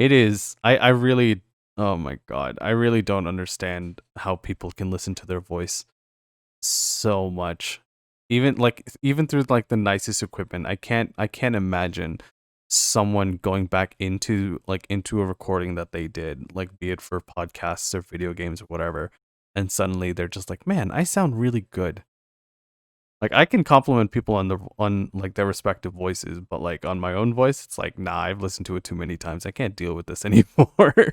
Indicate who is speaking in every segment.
Speaker 1: It is. I really, oh my God. I really don't understand how people can listen to their voice so much. Even through like the nicest equipment, I can't imagine someone going back into a recording that they did, like be it for podcasts or video games or whatever, and suddenly they're just like, man, I sound really good. Like I can compliment people on like their respective voices, but like on my own voice, it's like, nah, I've listened to it too many times. I can't deal with this anymore.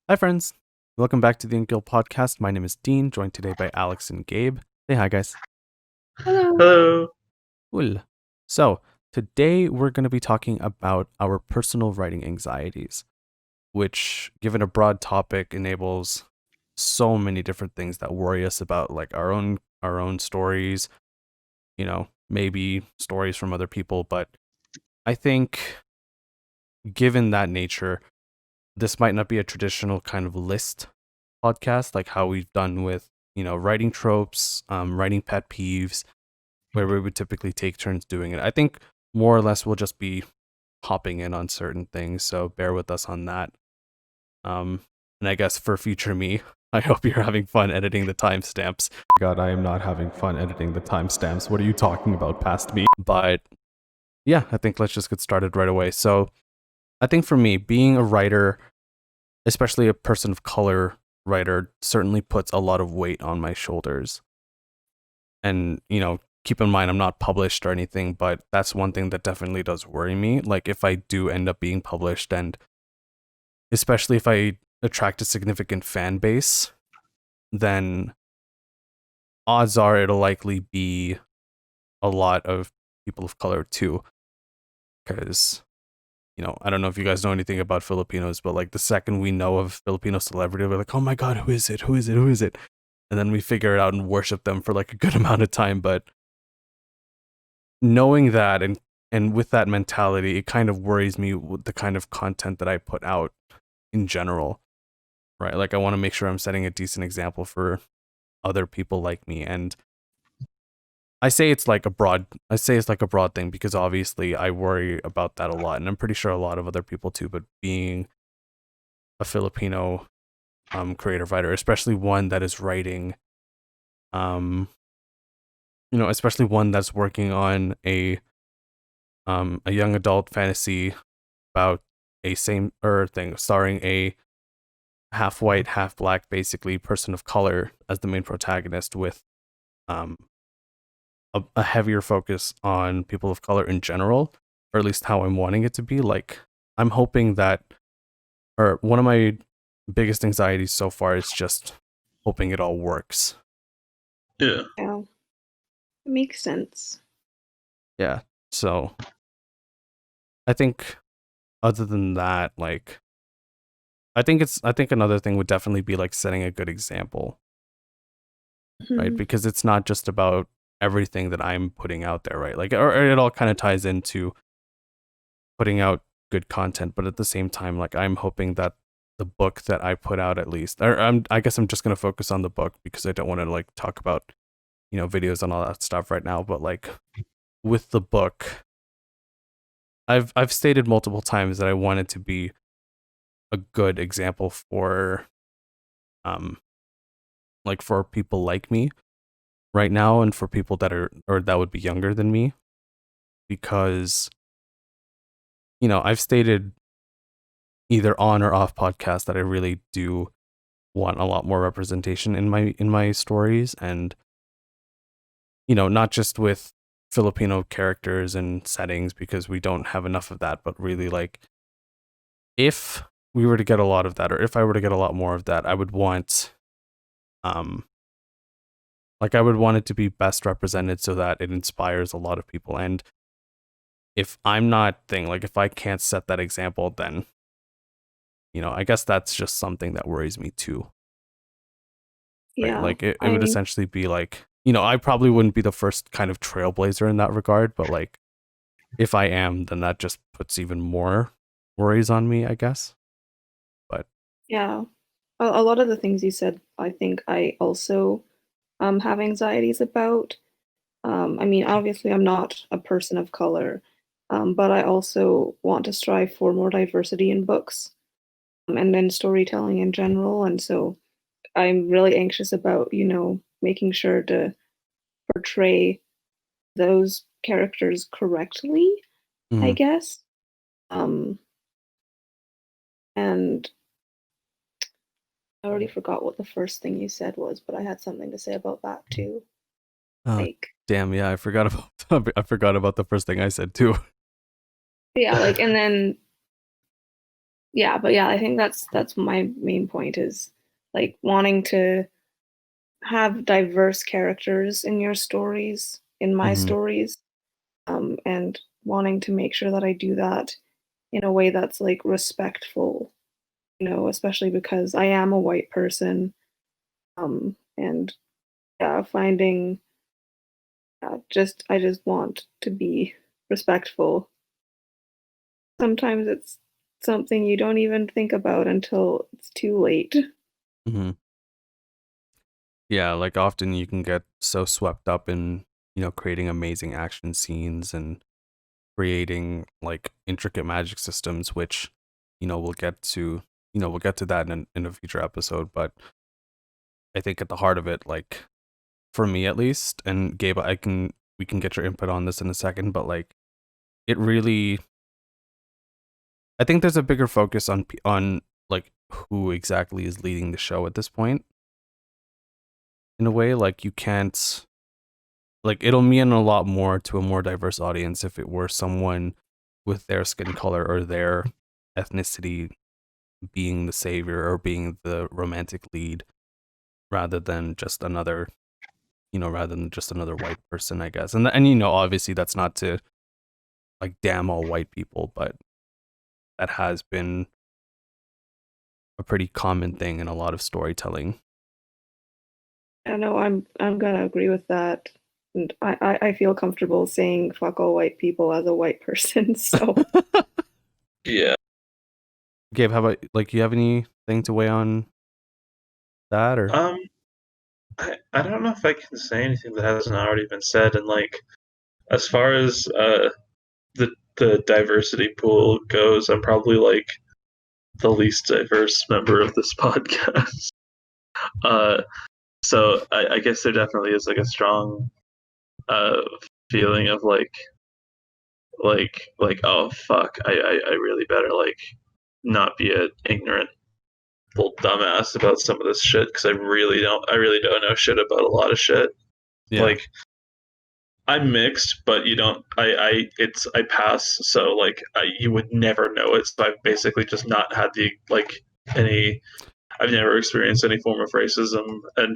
Speaker 1: Hi, friends. Welcome back to the InkGuild Podcast. My name is Dean, joined today by Alex and Gabe. Say hi, guys.
Speaker 2: Hello.
Speaker 3: Hello.
Speaker 1: Cool. So, today we're going to be talking about our personal writing anxieties, which, given a broad topic, enables so many different things that worry us about, like our own stories, maybe stories from other people. But I think, given that nature, this might not be a traditional kind of list podcast like how we've done with writing tropes, writing pet peeves, where we would typically take turns doing it. I think more or less we'll just be hopping in on certain things, so bear with us on that. And I guess for future me, I hope you're having fun editing the timestamps. God, I am not having fun editing the timestamps. What are you talking about past me? But yeah, I think let's just get started right away. So I think for me, being a writer, especially a person of color writer, certainly puts a lot of weight on my shoulders. And, keep in mind, I'm not published or anything, but that's one thing that definitely does worry me. Like, if I do end up being published, and especially if I attract a significant fan base, then odds are it'll likely be a lot of people of color too. Because, I don't know if you guys know anything about Filipinos, but like the second we know of Filipino celebrity, we're like, oh my God, who is it? Who is it? Who is it? And then we figure it out and worship them for like a good amount of time. But knowing that and with that mentality, it kind of worries me with the kind of content that I put out in general, right? Like I want to make sure I'm setting a decent example for other people like me. And I say it's like a broad thing because obviously I worry about that a lot, and I'm pretty sure a lot of other people too. But being a Filipino creative writer, especially one that is writing, especially one that's working on a young adult fantasy about a same thing starring a half white, half black, basically person of color as the main protagonist, with a heavier focus on people of color in general, or at least how I'm wanting it to be. Like, I'm hoping that, or one of my biggest anxieties so far is just hoping it all works.
Speaker 3: Yeah.
Speaker 2: Yeah. It makes sense.
Speaker 1: Yeah. So I think other than that, like, I think another thing would definitely be like setting a good example, right? Because it's not just about everything that I'm putting out there, right? Like, or it all kind of ties into putting out good content, but at the same time, like, I'm hoping that the book that I put out, at least, or I guess I'm just gonna focus on the book because I don't want to like talk about videos and all that stuff right now. But like with the book, I've stated multiple times that I want it to be a good example for like for people like me right now, and for people that are, or that would be younger than me, because I've stated either on or off podcast that I really do want a lot more representation in my stories, and not just with Filipino characters and settings, because we don't have enough of that, but really, like, if we were to get a lot of that, or if I were to get a lot more of that, I would want Like I would want it to be best represented so that it inspires a lot of people. And if I'm not like if I can't set that example, then I guess that's just something that worries me too. Right?
Speaker 2: Yeah.
Speaker 1: Like it would
Speaker 2: I
Speaker 1: essentially be like, I probably wouldn't be the first kind of trailblazer in that regard, but like if I am, then that just puts even more worries on me, I guess. But
Speaker 2: yeah. A lot of the things you said, I think I also have anxieties about. I mean, obviously, I'm not a person of color, but I also want to strive for more diversity in books and in storytelling in general. And so I'm really anxious about, making sure to portray those characters correctly, I
Speaker 1: mhm.
Speaker 2: guess. Um, and I already forgot what the first thing you said was, but I had something to say about that too.
Speaker 1: Oh,
Speaker 2: Like,
Speaker 1: damn, yeah, I forgot about I forgot about the first thing I said too.
Speaker 2: yeah, like, and then yeah, but yeah, I think that's my main point is like wanting to have diverse characters in your stories, in my
Speaker 1: Hmm.
Speaker 2: stories, and wanting to make sure that I do that in a way that's like respectful, especially because I am a white person, and yeah, finding I just want to be respectful. Sometimes it's something you don't even think about until it's too late.
Speaker 1: Hmm. Yeah, like often you can get so swept up in, creating amazing action scenes and creating like intricate magic systems, which, we'll get to, we'll get to that in a future episode. But I think at the heart of it, like for me at least, and Gabe, we can get your input on this in a second, but like it really, I think there's a bigger focus on like who exactly is leading the show at this point. In a way, like you can't, like it'll mean a lot more to a more diverse audience if it were someone with their skin color or their ethnicity being the savior or being the romantic lead rather than just another white person, I guess. And obviously that's not to like damn all white people, but that has been a pretty common thing in a lot of storytelling.
Speaker 2: I know I'm gonna agree with that. And I feel comfortable saying fuck all white people as a white person. So
Speaker 3: Yeah.
Speaker 1: Gabe, how about like you have anything to weigh on that or?
Speaker 3: Um, I don't know if I can say anything that hasn't already been said. And like, as far as the diversity pool goes, I'm probably like the least diverse member of this podcast. Uh, so I guess there definitely is like a strong uh feeling of like oh fuck, I really better like not be an ignorant little dumbass about some of this shit because I really don't know shit about a lot of shit.
Speaker 1: Yeah.
Speaker 3: Like I'm mixed, but you don't. I pass, so like you would never know it. So I've basically just not had the like any. I've never experienced any form of racism, and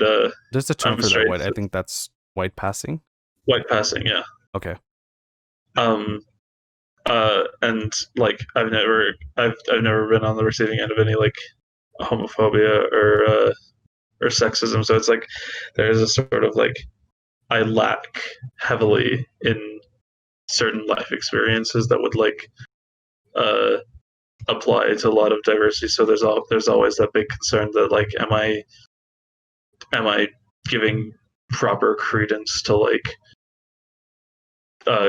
Speaker 1: There's a term
Speaker 3: I'm
Speaker 1: for that,
Speaker 3: straight.
Speaker 1: white. I think that's white passing.
Speaker 3: White passing, yeah.
Speaker 1: Okay.
Speaker 3: Um. And like I've never been on the receiving end of any like homophobia or sexism. So it's like there's a sort of like I lack heavily in certain life experiences that would like uh apply to a lot of diversity. So there's always that big concern that like am I giving proper credence to like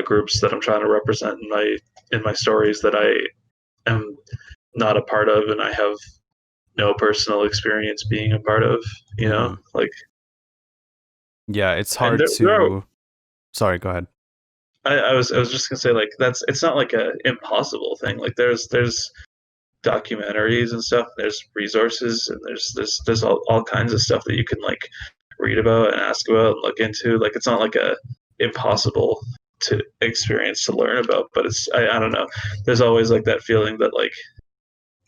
Speaker 3: groups that I'm trying to represent in my stories that I am not a part of and I have no personal experience being a part of,
Speaker 1: Mm-hmm.
Speaker 3: like
Speaker 1: Yeah, it's
Speaker 3: and
Speaker 1: hard to. Sorry, go ahead.
Speaker 3: I was just gonna say like it's not like a impossible thing. Like there's documentaries and stuff. There's resources and there's all kinds of stuff that you can like read about and ask about and look into. Like it's not like a impossible to experience to learn about, but I don't know. There's always like that feeling that like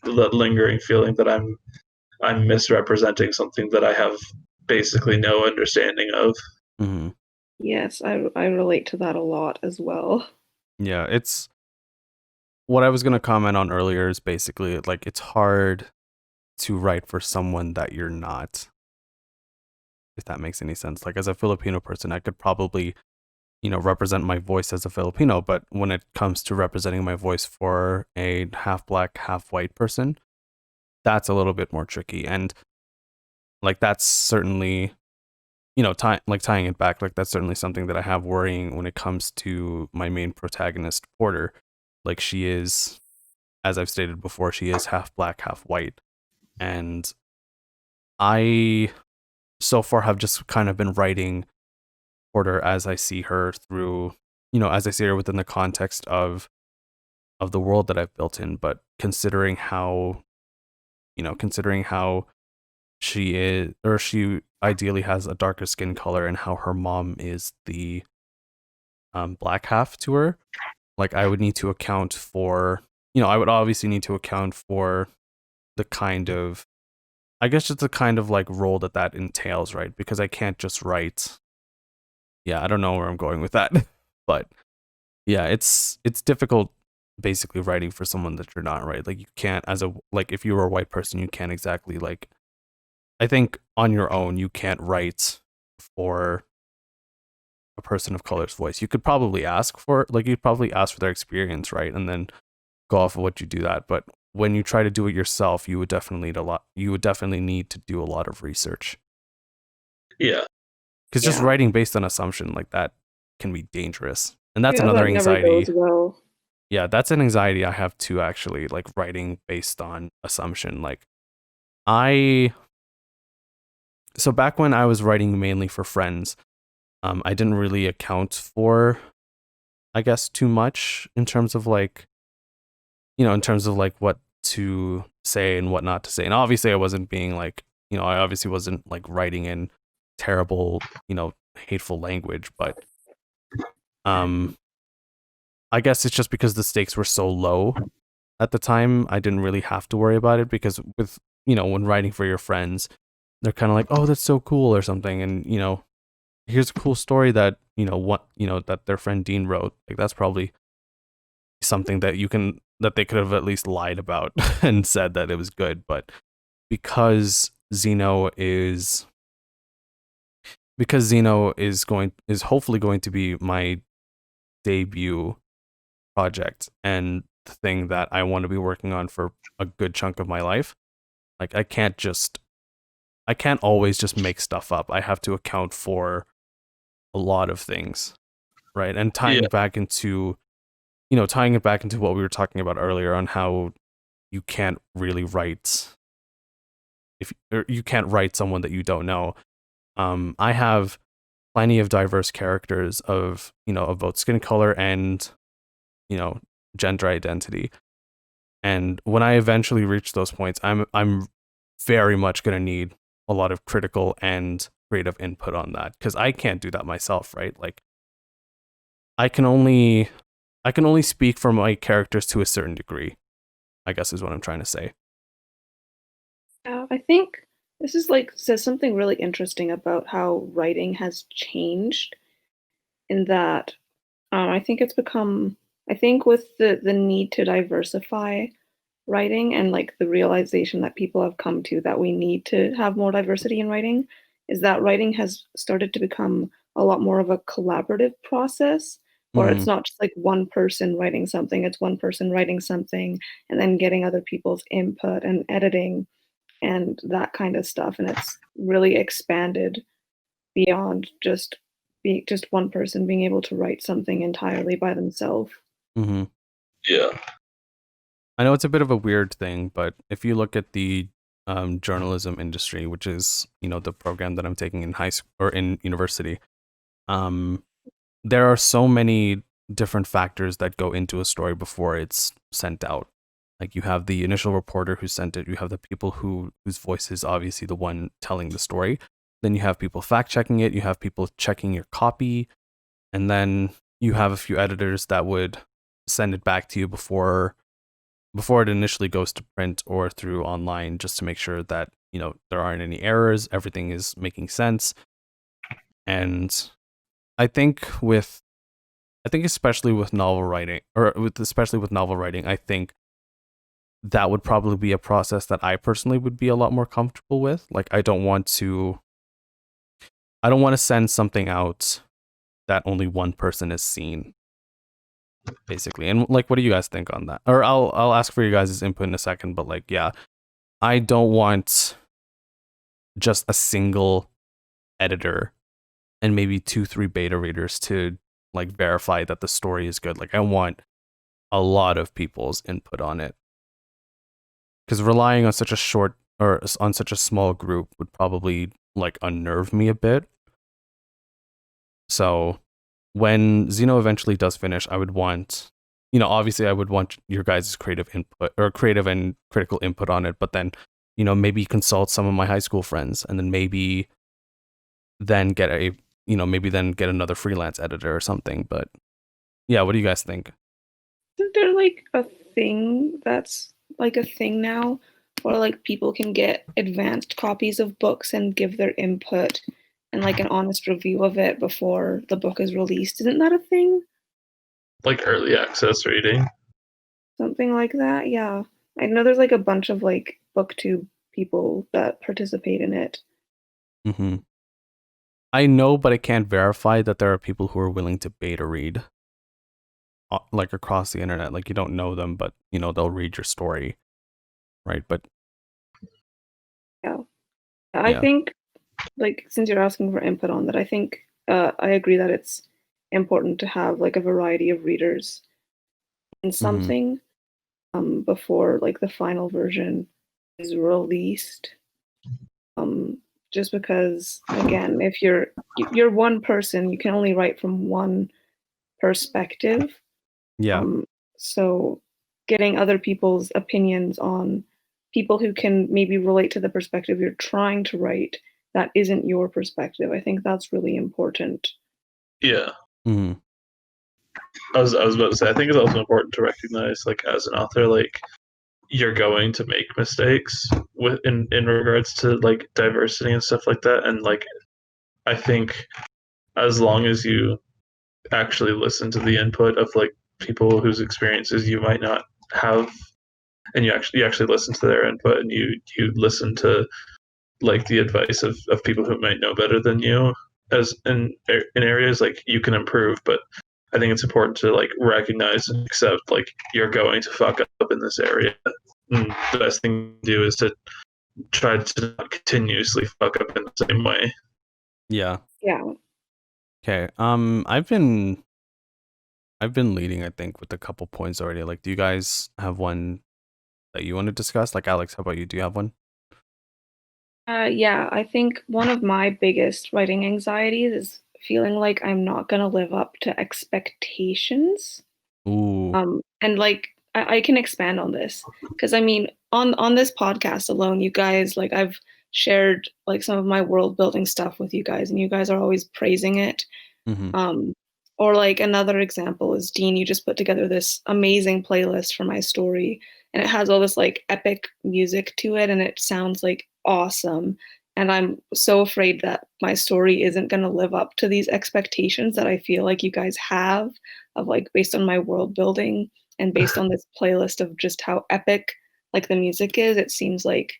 Speaker 3: that lingering feeling that I'm misrepresenting something that I have basically no understanding of.
Speaker 1: Mm-hmm.
Speaker 2: Yes, I relate to that a lot as well.
Speaker 1: Yeah, it's what I was going to comment on earlier is basically like it's hard to write for someone that you're not, if that makes any sense. Like as a Filipino person, I could probably, represent my voice as a Filipino, but when it comes to representing my voice for a half black, half white person, that's a little bit more tricky. And like that's certainly, tying it back, like that's certainly something that I have worrying when it comes to my main protagonist, Porter. Like she is, as I've stated before, she is half black, half white. And I so far have just kind of been writing Porter as I see her through, as I see her within the context of the world that I've built in, but considering how she is, or she ideally has a darker skin color, and how her mom is the black half to her, like I would need to account for, I would obviously need to account for the kind of, I guess just the kind of like role that entails, right? Because I can't just write. Yeah, I don't know where I'm going with that, but yeah, it's difficult basically writing for someone that you're not, right? Like you can't, as a, like if you were a white person, you can't exactly like, I think on your own you can't write for a person of color's voice. You could probably ask for, like you'd probably ask for their experience, right? And then go off of what you do that. But when you try to do it yourself, you would definitely need to do a lot of research.
Speaker 3: Yeah.
Speaker 1: Because just writing based on assumption like that can be dangerous. And that's
Speaker 2: Yeah,
Speaker 1: another
Speaker 2: that
Speaker 1: anxiety.
Speaker 2: never goes well.
Speaker 1: Yeah, that's an anxiety I have too, actually, like writing based on assumption. Like so back when I was writing mainly for friends, I didn't really account for, I guess, too much in terms of like, what to say and what not to say. And obviously I wasn't being like, I obviously wasn't like writing in terrible, hateful language, but I guess it's just because the stakes were so low at the time, I didn't really have to worry about it, because with, when writing for your friends, they're kind of like, "Oh, that's so cool," or something, and here's a cool story that, that their friend Dean wrote. Like that's probably something that they could have at least lied about and said that it was good, but because Zeno is is hopefully going to be my debut project and the thing that I want to be working on for a good chunk of my life. Like I can't always just make stuff up. I have to account for a lot of things, right? And tying it back into what we were talking about earlier on how you can't really write you can't write someone that you don't know. I have plenty of diverse characters of both skin color and gender identity. And when I eventually reach those points, I'm very much going to need a lot of critical and creative input on that, because I can't do that myself, right? Like I can only speak for my characters to a certain degree, I guess is what I'm trying to say.
Speaker 2: I think this is says something really interesting about how writing has changed in that I think it's become, I think with the need to diversify writing and the realization that people have come to that we need to have more diversity in writing, is that writing has started to become a lot more of a collaborative process, where it's not just one person writing something, it's one person writing something and then getting other people's input and editing and that kind of stuff. And it's really expanded beyond just one person being able to write something entirely by themselves.
Speaker 1: Mm-hmm.
Speaker 3: Yeah.
Speaker 1: I know it's a bit of a weird thing, but if you look at the journalism industry, which is the program that I'm taking in high school or in university, there are so many different factors that go into a story before it's sent out. Like you have the initial reporter who sent it, you have the people whose voice is obviously the one telling the story. Then you have people fact checking it, you have people checking your copy, and then you have a few editors that would send it back to you before it initially goes to print or through online, just to make sure that there aren't any errors, everything is making sense. And I think especially with novel writing, I think that would probably be a process that I personally would be a lot more comfortable with. Like, I don't want to send something out that only one person has seen, basically. And like, what do you guys think on that? Or I'll ask for you guys' input in a second, but like, yeah, I don't want just a single editor and maybe 2-3 beta readers to like verify that the story is good. Like, I want a lot of people's input on it, because relying on such a small group would probably like unnerve me a bit. So when Xeno eventually does finish, I would want, obviously I would want your guys' creative input, or creative and critical input on it, but then, maybe consult some of my high school friends, and then maybe then get another freelance editor or something. But yeah, what do you guys think?
Speaker 2: Isn't there like a thing that's like a thing now where like people can get advanced copies of books and give their input and like an honest review of it before the book is released? Isn't that a thing?
Speaker 3: Like early access reading.
Speaker 2: Something like that? Yeah. I know there's like a bunch of like booktube people that participate in it.
Speaker 1: Mm-hmm. I know, but I can't verify that there are people who are willing to beta read, like across the internet. Like, you don't know them, but they'll read your story, right? But
Speaker 2: yeah, I think, like, since you're asking for input on that, I think I agree that it's important to have like a variety of readers in something before like the final version is released. Just because, again, if you're one person, you can only write from one perspective.
Speaker 1: yeah,
Speaker 2: So getting other people's opinions on people who can maybe relate to the perspective you're trying to write that isn't your perspective, I think that's really important.
Speaker 3: Yeah.
Speaker 1: mm-hmm.
Speaker 3: I was about to say, I think it's also important to recognize, like, as an author, like, you're going to make mistakes in regards to like diversity and stuff like that. And like, I think as long as you actually listen to the input of like people whose experiences you might not have, and you actually listen to their input, and you listen to like the advice of people who might know better than you, as in areas, like, you can improve. But I think it's important to like recognize and accept, like, you're going to fuck up in this area. And the best thing to do is to try to not continuously fuck up in the same way.
Speaker 1: Yeah.
Speaker 2: Yeah.
Speaker 1: Okay. I've been leading, I think, with a couple points already. Like, do you guys have one that you want to discuss? Like, Alex, how about you? Do you have one?
Speaker 2: Yeah, I think one of my biggest writing anxieties is feeling like I'm not gonna live up to expectations.
Speaker 1: Ooh.
Speaker 2: And like I can expand on this because I mean on this podcast alone, you guys, like, I've shared like some of my world building stuff with you guys, and you guys are always praising it.
Speaker 1: Mm-hmm.
Speaker 2: Or like another example is, Dean, you just put together this amazing playlist for my story, and it has all this like epic music to it, and it sounds like awesome. And I'm so afraid that my story isn't going to live up to these expectations that I feel like you guys have, of like based on my world building and based on this playlist of just how epic like the music is. It seems like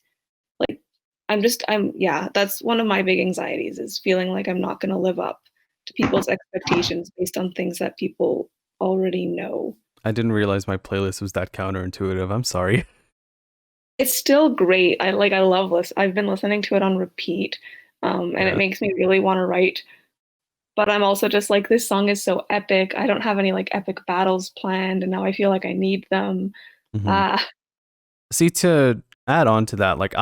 Speaker 2: yeah, that's one of my big anxieties, is feeling like I'm not going to live up to people's expectations based on things that people already know.
Speaker 1: I didn't realize my playlist was that counterintuitive. I'm sorry.
Speaker 2: It's still great. I love this. I've been listening to it on repeat, and it makes me really want to write. But I'm also just like, this song is so epic. I don't have any like epic battles planned, and now I feel like I need them.
Speaker 1: Mm-hmm. See, to add on to that, like,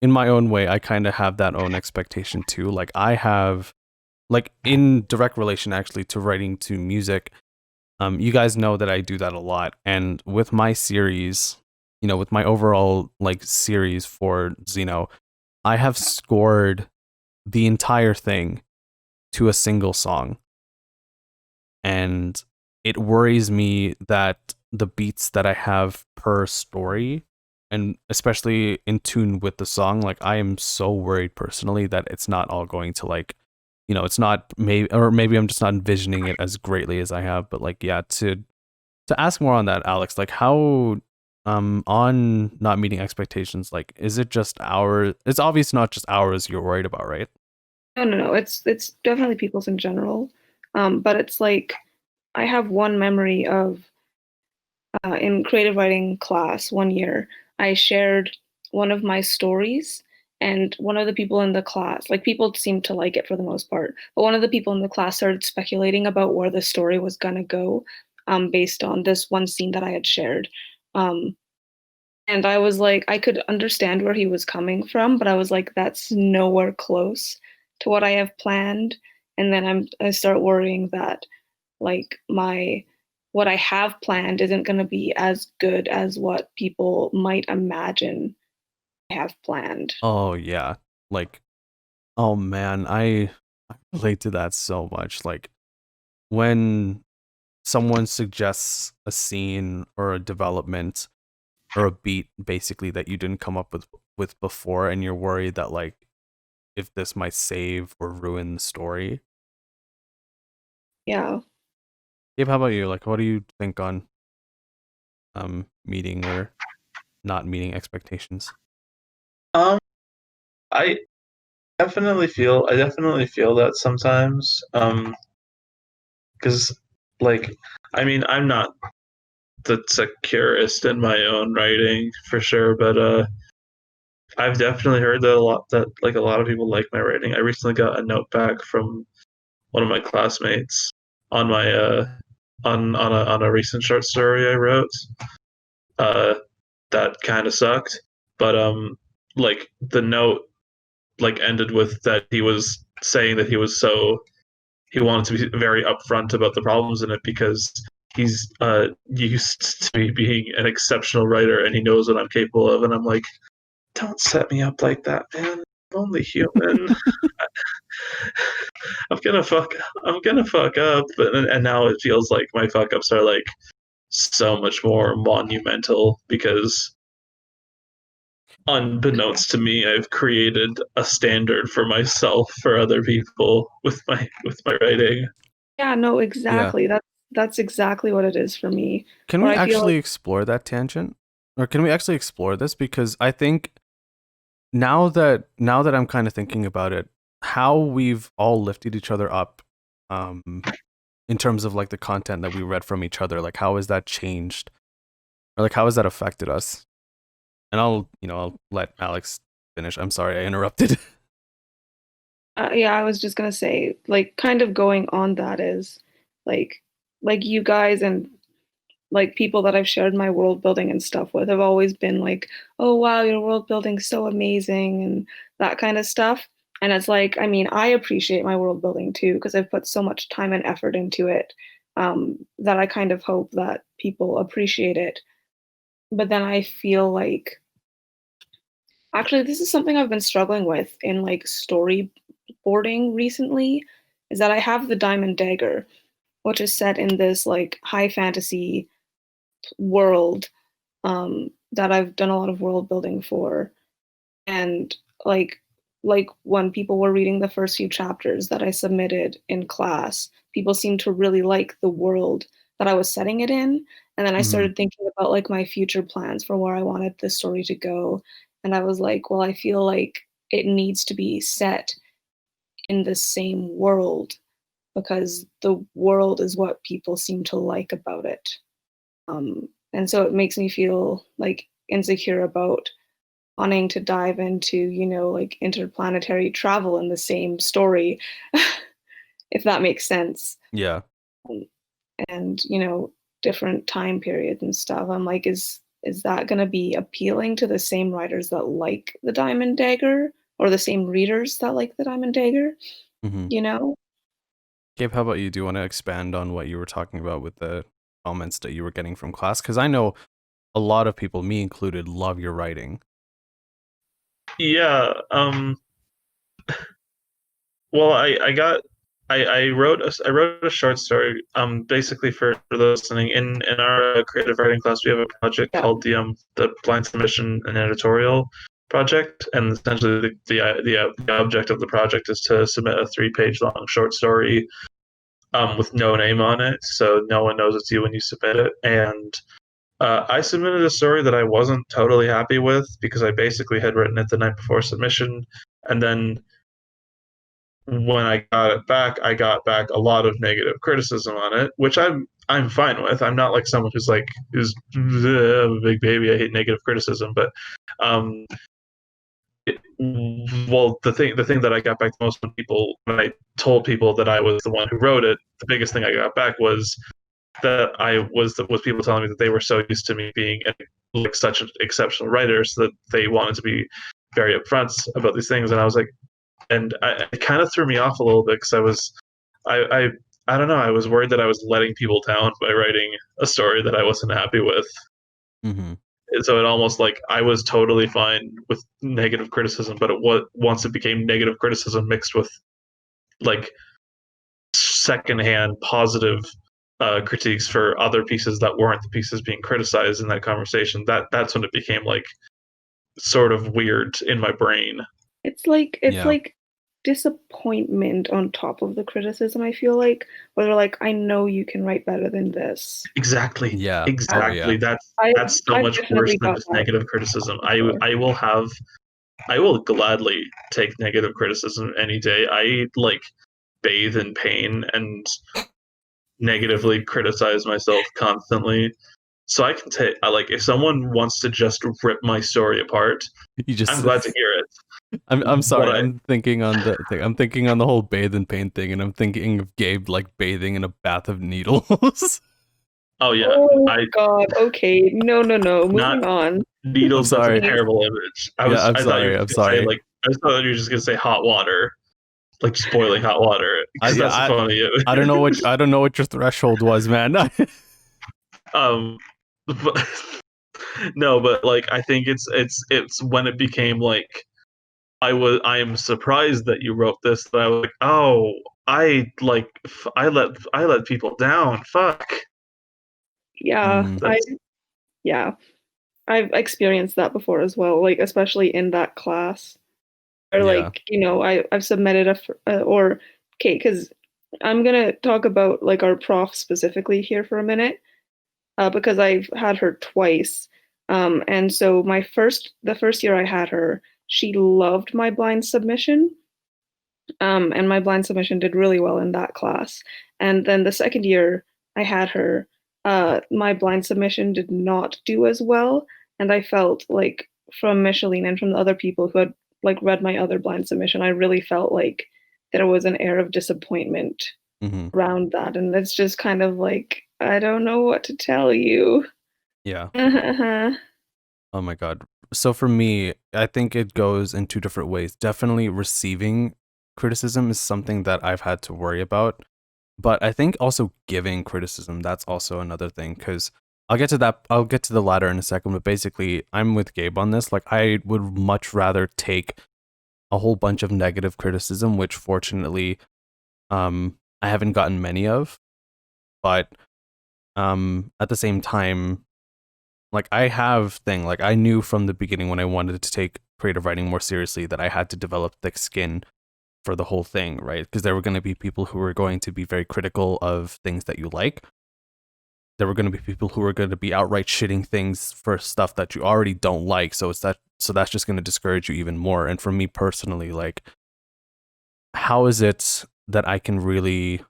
Speaker 1: in my own way, I kind of have that own expectation too. Like, I have, like, in direct relation actually to writing to music, you guys know that I do that a lot. And with my series, with my overall like series for Xeno, I have scored the entire thing to a single song. And it worries me that the beats that I have per story, and especially in tune with the song, like, I am so worried personally that it's not all going to like it's not maybe I'm just not envisioning it as greatly as I have, but like, yeah, to ask more on that, Alex, like how on not meeting expectations, like, is it just it's obvious not just ours you're worried about, right?
Speaker 2: No. It's definitely people's in general. But it's like I have one memory of in creative writing class one year, I shared one of my stories, and one of the people in the class, like people seemed to like it for the most part, but one of the people in the class started speculating about where the story was gonna go, based on this one scene that I had shared. Um, and I was like, I could understand where he was coming from, but I was like, that's nowhere close to what I have planned. And then I start worrying that like my what I have planned isn't going to be as good as what people might imagine I have planned.
Speaker 1: Oh yeah. Like, oh man, I relate to that so much. Like when someone suggests a scene or a development or a beat basically that you didn't come up with before, and you're worried that like if this might save or ruin the story.
Speaker 2: Yeah.
Speaker 1: Gabe, how about you? Like, what do you think on meeting or not meeting expectations?
Speaker 3: Um, I I definitely feel that sometimes. Because like, I mean, I'm not the securest in my own writing for sure, but I've definitely heard that a lot, that like a lot of people like my writing. I recently got a note back from one of my classmates on my on a recent short story I wrote. Uh, that kind of sucked, but like the note like ended with that he was saying that he wanted to be very upfront about the problems in it because he's used to me being an exceptional writer and he knows what I'm capable of. And I'm like, don't set me up like that, man. I'm only human. I'm gonna fuck. I'm gonna fuck up, and now it feels like my fuck ups are like so much more monumental because unbeknownst to me, I've created a standard for myself for other people with my writing.
Speaker 2: Yeah, no,
Speaker 1: Yeah.
Speaker 2: exactly. That's exactly what it is for me.
Speaker 1: Can
Speaker 2: Where
Speaker 1: we
Speaker 2: I feel like
Speaker 1: actually explore that tangent? Or can we actually explore this? Because I think now that I'm kind of thinking about it, how we've all lifted each other up um in terms of like the content that we read from each other, like how has that changed? Or like how has that affected us? And I'll let Alex finish. I'm sorry I interrupted.
Speaker 2: yeah, I was just gonna say, like, kind of going on that is like like you guys and like people that I've shared my world building and stuff with have always been like, "Oh wow, your world building's so amazing," and that kind of stuff. And it's like, I mean, I appreciate my world building too because I've put so much time and effort into it, that I kind of hope that people appreciate it. But then I feel like actually this is something I've been struggling with in like storyboarding recently, is that I have the Diamond Dagger, which is set in this like high fantasy world, that I've done a lot of world building for. And like like when people were reading the first few chapters that I submitted in class, people seemed to really like the world that I was setting it in. And then I
Speaker 1: Mhm.
Speaker 2: started thinking about like my future plans for where I wanted the story to go. And I was like, well, I feel like it needs to be set in the same world because the world is what people seem to like about it. And so it makes me feel like insecure about wanting to dive into, like interplanetary travel in the same story, if that makes sense.
Speaker 1: Yeah.
Speaker 2: Um, and, different time periods and stuff. I'm like, is that going to be appealing to the same writers that like the Diamond Dagger or the same readers that like the Diamond Dagger,
Speaker 1: Mhm.
Speaker 2: you know?
Speaker 1: Gabe, how about you? Do you want to expand on what you were talking about with the comments that you were getting from class? Because I know a lot of people, me included, love your writing.
Speaker 3: Yeah. Well, I wrote a short story. Basically for those listening, in our creative writing class, we have a project
Speaker 2: Yeah.
Speaker 3: called the blind submission and editorial, project, and essentially the object of the project is to submit a 3-page long short story with no name on it, so no one knows it's you when you submit it. And I submitted a story that I wasn't totally happy with because I basically had written it the night before submission, and then when I got it back, I got back a lot of negative criticism on it, which I'm fine with. I'm not like someone who's a big baby. I hate negative criticism, but um, the thing that I got back the most when I told people that I was the one who wrote it, the biggest thing I got back was that was people telling me that they were so used to me being like such an exceptional writer, so that they wanted to be very upfront about these things, and I was like, and it kind of threw me off a little bit because I don't know, I was worried that I was letting people down by writing a story that I wasn't happy with.
Speaker 1: Mm-hmm.
Speaker 3: So it almost like I was totally fine with negative criticism, but once it became negative criticism mixed with like secondhand positive critiques for other pieces that weren't the pieces being criticized in that conversation, that's when it became like sort of weird in my brain.
Speaker 2: It's like disappointment on top of the criticism, I feel like, where they're like, I know you can write better than this.
Speaker 3: Exactly.
Speaker 1: Yeah.
Speaker 3: Exactly.
Speaker 1: Oh, yeah.
Speaker 3: That's so much worse than just negative criticism. I will gladly take negative criticism any day. I like bathe in pain and negatively criticize myself constantly. So I can take if someone wants to just rip my story apart, I'm glad to hear it.
Speaker 1: I'm sorry. I'm thinking on the thing. I'm thinking on the whole bathe in pain thing, and I'm thinking of Gabe like bathing in a bath of needles.
Speaker 3: Oh yeah.
Speaker 2: Oh God. Okay. No. Moving on.
Speaker 3: Needles. That's a terrible image.
Speaker 1: I'm sorry.
Speaker 3: I thought you were just gonna say hot water, like just boiling hot water. That's funny.
Speaker 1: I don't know what your threshold was, man.
Speaker 3: But no, but like I think it's when it became like I am surprised that you wrote this. That I was like, oh, I let people down. Fuck.
Speaker 2: Yeah, I've experienced that before as well. Like especially in that class, or like I've submitted because I'm gonna talk about like our prof specifically here for a minute, because I've had her twice, and so the first year I had her, she loved my blind submission. And my blind submission did really well in that class. And then the second year I had her, my blind submission did not do as well. And I felt like from Micheline and from the other people who had like read my other blind submission, I really felt like there was an air of disappointment around that. And it's just kind of like, I don't know what to tell you.
Speaker 1: Yeah. Oh my God. So for me, I think it goes in two different ways. Definitely receiving criticism is something that I've had to worry about. But I think also giving criticism, that's also another thing, because I'll get to the latter in a second, but basically I'm with Gabe on this. Like I would much rather take a whole bunch of negative criticism, which fortunately I haven't gotten many of. But at the same time, like I knew from the beginning when I wanted to take creative writing more seriously that I had to develop thick skin for the whole thing, right? Because there were going to be people who were going to be very critical of things that you like. There were going to be people who were going to be outright shitting things for stuff that you already don't like. So that's just going to discourage you even more. And for me personally, like, how is it that I can really,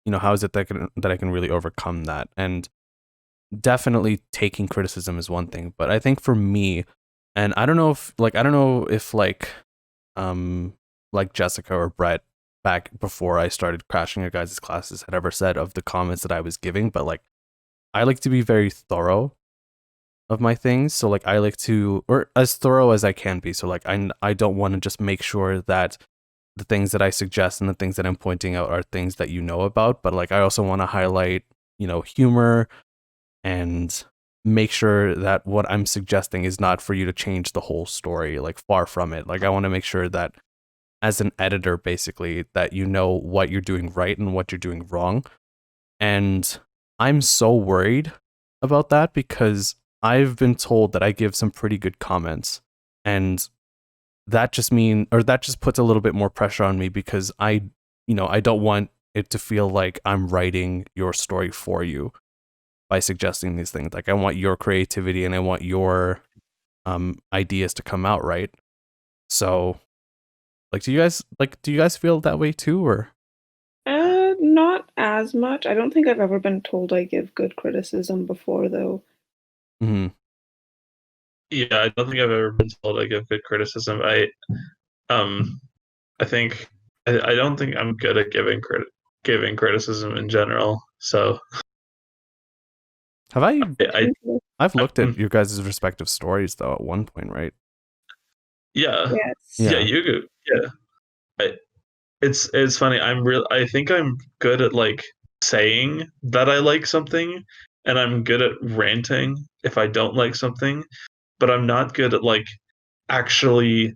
Speaker 1: how is it that I can really overcome that? And definitely taking criticism is one thing, but I think for me, and I don't know if like Jessica or Brett back before I started crashing your guys' classes had ever said of the comments that I was giving, but like I like to be very thorough of my things. So like I like to, or as thorough as I can be. So like I don't want to just make sure that the things that I suggest and the things that I'm pointing out are things that you know about, but like I also want to highlight, humor and make sure that what I'm suggesting is not for you to change the whole story, like far from it. Like I want to make sure that as an editor, basically, that you know what you're doing right and what you're doing wrong. And I'm so worried about that because I've been told that I give some pretty good comments. And that just puts a little bit more pressure on me because I don't want it to feel like I'm writing your story for you by suggesting these things. Like I want your creativity and I want your ideas to come out right. So like do you guys feel that way too, or?
Speaker 2: Not as much. I don't think I've ever been told I give good criticism before, though.
Speaker 1: Mm-hmm.
Speaker 3: Yeah, I don't think I've ever been told I give good criticism. I think I don't think I'm good at giving criticism in general. So
Speaker 1: Have
Speaker 3: I
Speaker 1: I've looked at your guys' respective stories though at one point, right?
Speaker 3: yeah
Speaker 2: Yes.
Speaker 3: yeah
Speaker 1: Yeah.
Speaker 3: you go yeah. It's funny. I think I'm good at like saying that I like something, and I'm good at ranting if I don't like something, but I'm not good at like actually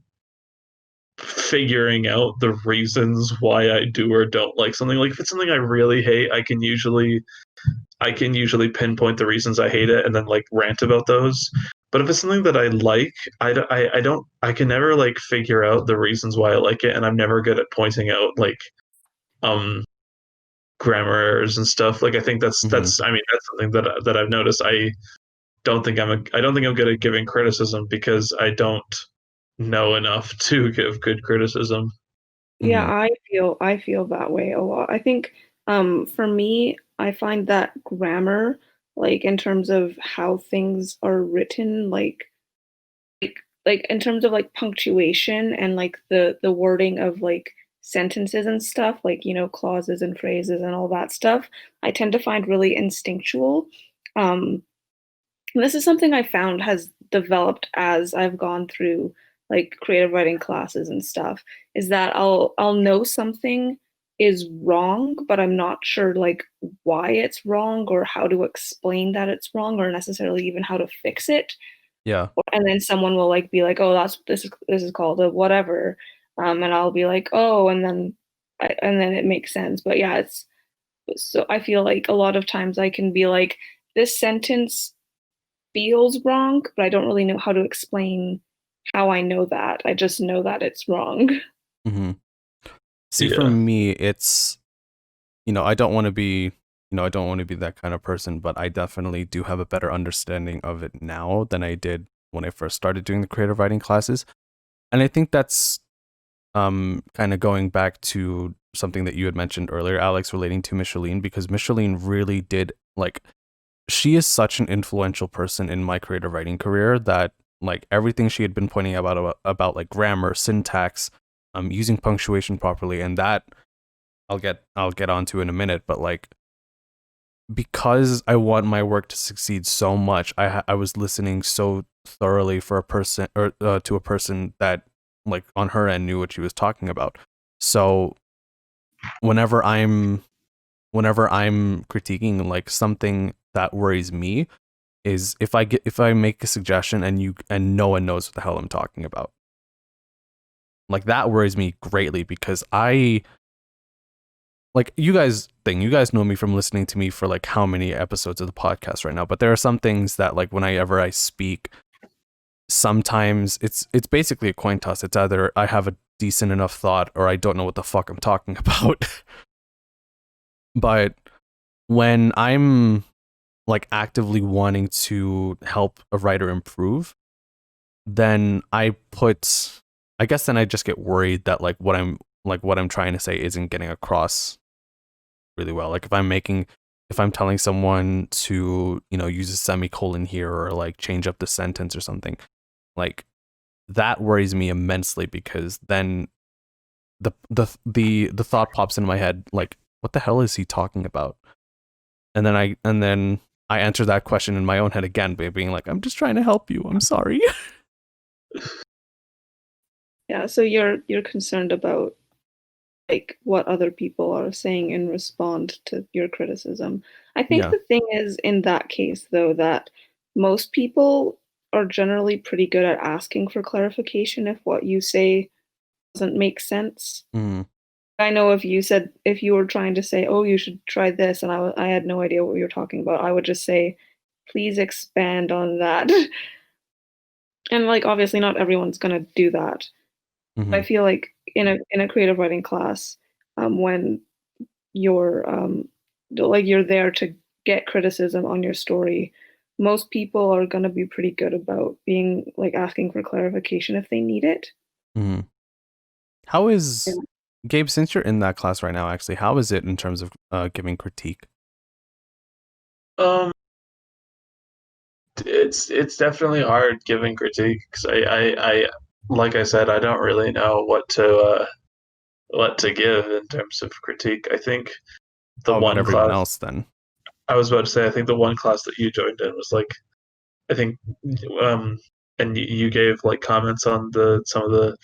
Speaker 3: figuring out the reasons why I do or don't like something. Like if it's something I really hate, I can usually pinpoint the reasons I hate it and then like rant about those. But if it's something that I like, I can never like figure out the reasons why I like it, and I'm never good at pointing out like um grammar errors and stuff. Like I think
Speaker 1: Mm-hmm.
Speaker 3: that's something that I've noticed. I don't think I'm good at giving criticism because I don't know enough to give good criticism.
Speaker 2: Yeah,
Speaker 1: Mm-hmm.
Speaker 2: I feel that way a lot. I think for me, I find that grammar, like in terms of how things are written, like in terms of like punctuation and like the wording of like sentences and stuff, like clauses and phrases and all that stuff, I tend to find really instinctual. Um, and this is something I found has developed as I've gone through like creative writing classes and stuff, is that I'll know something is wrong, but I'm not sure like why it's wrong or how to explain that it's wrong or necessarily even how to fix it.
Speaker 1: Yeah.
Speaker 2: And then someone will like be like, "Oh, this is called a whatever," and I'll be like, "Oh," and then it makes sense. But yeah, it's so I feel like a lot of times I can be like, "This sentence feels wrong," but I don't really know how to explain how I know that. I just know that it's wrong.
Speaker 1: Mm-hmm. See, for
Speaker 3: Yeah.
Speaker 1: me, it's I don't want to be I don't want to be that kind of person, but I definitely do have a better understanding of it now than I did when I first started doing the creative writing classes. And I think that's kind of going back to something that you had mentioned earlier, Alex, relating to Micheline, because Micheline really did like she is such an influential person in my creative writing career that like everything she had been pointing about like grammar, syntax, using punctuation properly, and that I'll get onto in a minute, but like because I want my work to succeed so much, I was listening so thoroughly for a person or to a person that like on her end knew what she was talking about. So whenever I'm critiquing like something that worries me is if I make a suggestion and no one knows what the hell I'm talking about. Like that worries me greatly because I like you guys know me from listening to me for like how many episodes of the podcast right now, but there are some things that like whenever I speak, sometimes it's basically a coin toss. It's either I have a decent enough thought or I don't know what the fuck I'm talking about. But when I'm like actively wanting to help a writer improve, then I guess then I just get worried that like what I'm trying to say isn't getting across really well. Like if I'm telling someone to, use a semicolon here or like change up the sentence or something, like that worries me immensely because then the thought pops into my head like what the hell is he talking about? And then I answer that question in my own head again by being like, I'm just trying to help you. I'm sorry.
Speaker 2: Yeah, so you're concerned about like what other people are saying in response to your criticism. I think
Speaker 1: Yeah.
Speaker 2: the thing is in that case though that most people are generally pretty good at asking for clarification if what you say doesn't make sense.
Speaker 1: Mm.
Speaker 2: I know if you were trying to say, "Oh, you should try this," and I had no idea what you were talking about, I would just say, "Please expand on that." And like obviously not everyone's gonna do that.
Speaker 1: Mm-hmm.
Speaker 2: I feel like in a creative writing class, when you're like you're there to get criticism on your story, most people are gonna be pretty good about being like asking for clarification if they need it.
Speaker 1: Mm-hmm. How
Speaker 2: Yeah.
Speaker 1: is Gabe, since you're in that class right now, actually, how is it in terms of giving critique?
Speaker 3: Um, it's definitely hard giving critique because I like I said, I don't really know what to give in terms of critique. I think the
Speaker 1: How about
Speaker 3: one
Speaker 1: everyone
Speaker 3: class
Speaker 1: else then?
Speaker 3: I was about to say, I think the one class that you joined in was like, I think, um, and you gave like comments on the some of the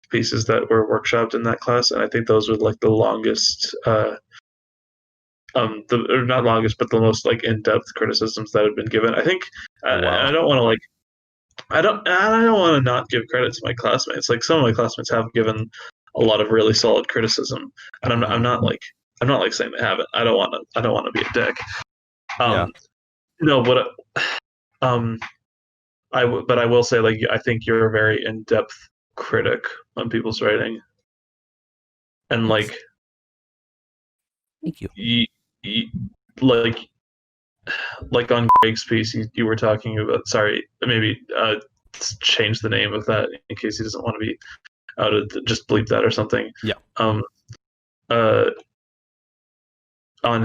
Speaker 3: pieces that were workshopped in that class, and I think those were like the longest, the or not longest, but the most like in-depth criticisms that had been given. I think
Speaker 1: Oh wow.
Speaker 3: I don't want to like I don't want to not give credit to my classmates. Like some of my classmates have given a lot of really solid criticism, and
Speaker 1: Mm-hmm.
Speaker 3: I'm not like saying they haven't. I don't want to be a dick.
Speaker 1: Yeah.
Speaker 3: Um, no, but but I will say, like, I think you're a very in-depth critic on people's writing, and
Speaker 1: Thanks.
Speaker 3: like,
Speaker 1: Thank you.
Speaker 3: you, you like, like on Greg's piece, you were talking about. Sorry, maybe change the name of that in case he doesn't want to be outed. Just bleep that or something.
Speaker 1: Yeah.
Speaker 3: Um, uh, on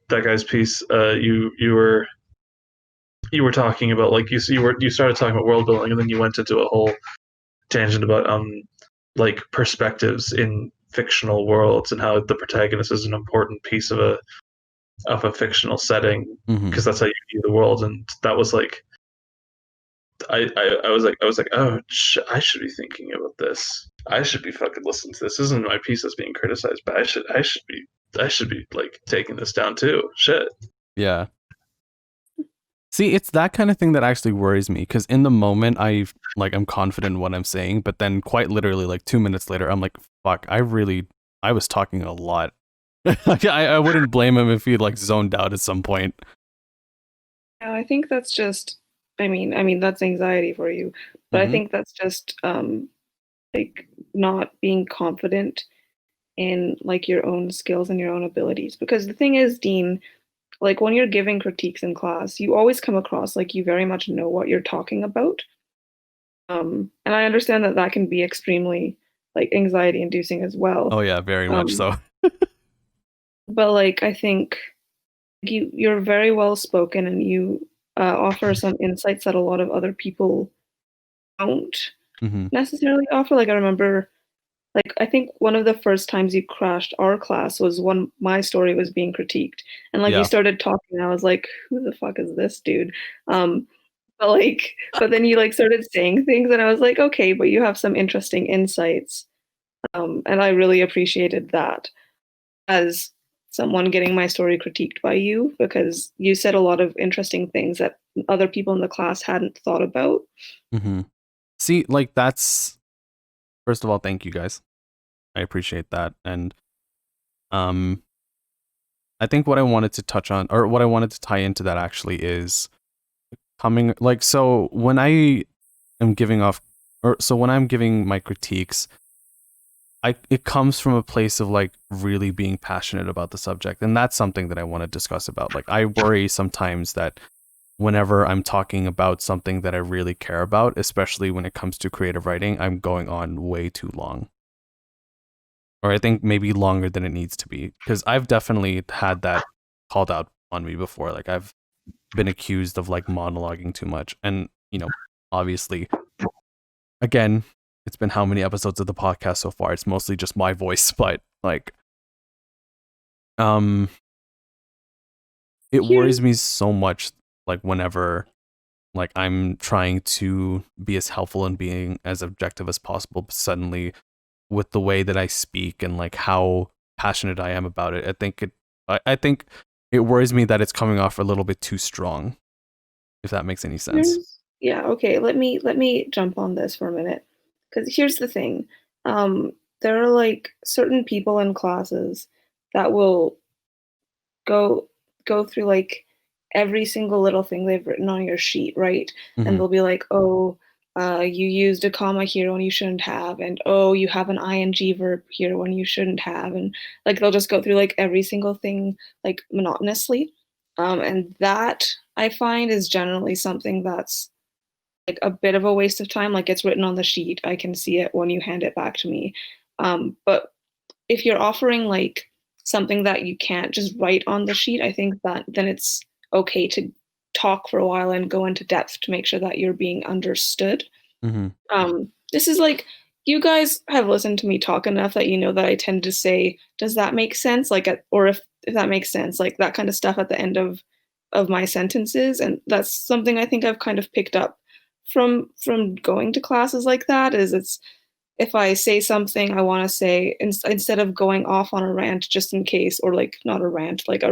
Speaker 3: that guy's piece, you were talking about like you started talking about world building, and then you went into a whole tangent about like perspectives in fictional worlds and how the protagonist is an important piece of a fictional setting
Speaker 1: Mm-hmm.
Speaker 3: because that's how you view the world. And that was like I was like, oh, I should be thinking about this. I should be fucking listening to this. This isn't my piece that's being criticized, but I should be like taking this down too. Shit.
Speaker 1: Yeah. See, it's that kind of thing that actually worries me because in the moment I'm confident in what I'm saying, but then quite literally like 2 minutes later, I'm like, fuck, I was talking a lot. Like, I wouldn't blame him if he like zoned out at some point.
Speaker 2: Yeah, I think that's just I mean that's anxiety for you, but I
Speaker 1: Mm-hmm.
Speaker 2: think that's just like not being confident in like your own skills and your own abilities. Because the thing is, Dean, like when you're giving critiques in class, you always come across like you very much know what you're talking about. And I understand that that can be extremely like anxiety inducing as well.
Speaker 1: Oh yeah, very much
Speaker 2: Um,
Speaker 1: so.
Speaker 2: but like I think you're very well spoken and you offer some insights that a lot of other people don't
Speaker 1: Mm-hmm.
Speaker 2: necessarily offer. Like I remember, like I think one of the first times you crashed our class was when my story was being critiqued, and like you
Speaker 1: Yeah.
Speaker 2: started talking, and I was like, "Who the fuck is this dude?" But like, but then you like started saying things, and I was like, "Okay, but you have some interesting insights," and I really appreciated that as someone getting my story critiqued by you because you said a lot of interesting things that other people in the class hadn't thought about.
Speaker 1: Mm-hmm. See, like that's first of all, thank you guys. I appreciate that. And um I think what I wanted to touch on or what I wanted to tie into that actually is coming like so when I am giving off or so when I'm giving my critiques, it comes from a place of like really being passionate about the subject. And that's something that I want to discuss about. Like I worry sometimes that whenever I'm talking about something that I really care about, especially when it comes to creative writing, I'm going on way too long. Or I think maybe longer than it needs to be. Because I've definitely had that called out on me before. Like I've been accused of like monologuing too much. And, obviously, again, it's been how many episodes of the podcast so far? It's mostly just my voice, but like, um, it
Speaker 2: Here's
Speaker 1: worries me so much. Like whenever like I'm trying to be as helpful and being as objective as possible, but suddenly with the way that I speak and like how passionate I am about it, I think it worries me that it's coming off a little bit too strong, if that makes any sense.
Speaker 2: yeah, okay, let me jump on this for a minute. Because here's the thing. There are like certain people in classes that will go go through like every single little thing they've written on your sheet, right?
Speaker 1: Mhm.
Speaker 2: And they'll be like, oh, you used a comma here when you shouldn't have, and oh, you have an ing verb here when you shouldn't have, and like they'll just go through like every single thing like monotonously, and that I find is generally something that's like a bit of a waste of time. Like it's written on the sheet, I can see it when you hand it back to me, but if you're offering like something that you can't just write on the sheet, I think that then it's okay to talk for a while and go into depth to make sure that you're being understood.
Speaker 1: Mhm.
Speaker 2: This is like you guys have listened to me talk enough that you know that I tend to say, "Does that make sense?" Like, or if that makes sense, like that kind of stuff at the end of my sentences, and that's something I think I've kind of picked up from going to classes like that. Is it's if I say something I want to say, instead of going off on a rant just in case, or like not a rant, like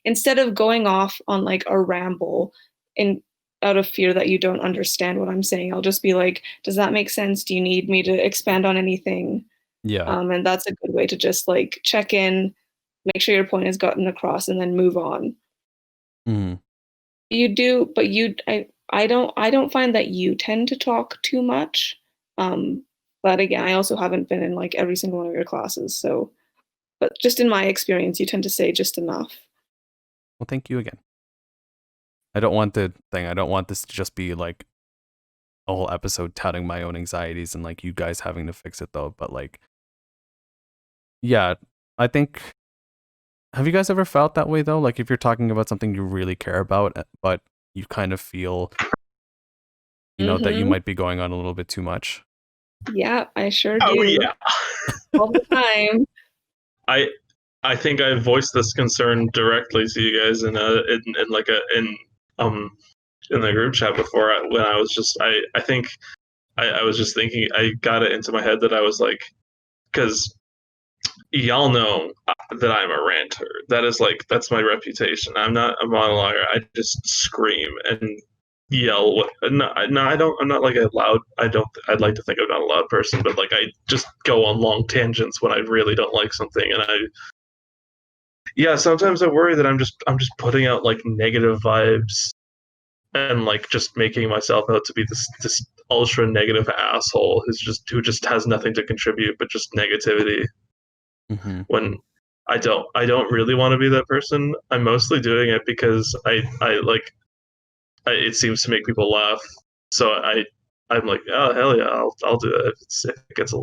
Speaker 2: instead of going off on like a ramble in out of fear that you don't understand what I'm saying, I'll just be like, does that make sense? Do you need me to expand on anything?
Speaker 1: Yeah.
Speaker 2: And that's a good way to just like check in, make sure your point is gotten across, and then move on.
Speaker 1: Mhm.
Speaker 2: You do, but I don't find that you tend to talk too much. But again, I also haven't been in like every single one of your classes, so but just in my experience, you tend to say just enough.
Speaker 1: Well, thank you again. I don't want this to just be like a whole episode touting my own anxieties and like you guys having to fix it though. But like, yeah, I think. Have you guys ever felt that way though? Like if you're talking about something you really care about, but you kind of feel, that you might be going on a little bit too much.
Speaker 2: Yeah, I sure
Speaker 3: Oh
Speaker 2: do.
Speaker 3: yeah.
Speaker 2: All the time.
Speaker 3: I think I voiced this concern directly to you guys in like a in the group chat before when I was just I think I was just thinking I got it into my head that I was like because y'all know that I'm a ranter. That's my reputation. I'm not a monologuer. I just scream and yell. No, I don't. I'm not like a loud. I don't. I'd like to think I'm not a loud person, but like I just go on long tangents when I really don't like something, and yeah. Sometimes I worry that I'm just putting out like negative vibes and like just making myself out to be this ultra negative asshole who just has nothing to contribute but just negativity
Speaker 1: Mm-hmm.
Speaker 3: when I don't really want to be that person. I'm mostly doing it because it seems to make people laugh. So I'm like, oh hell yeah, I'll do it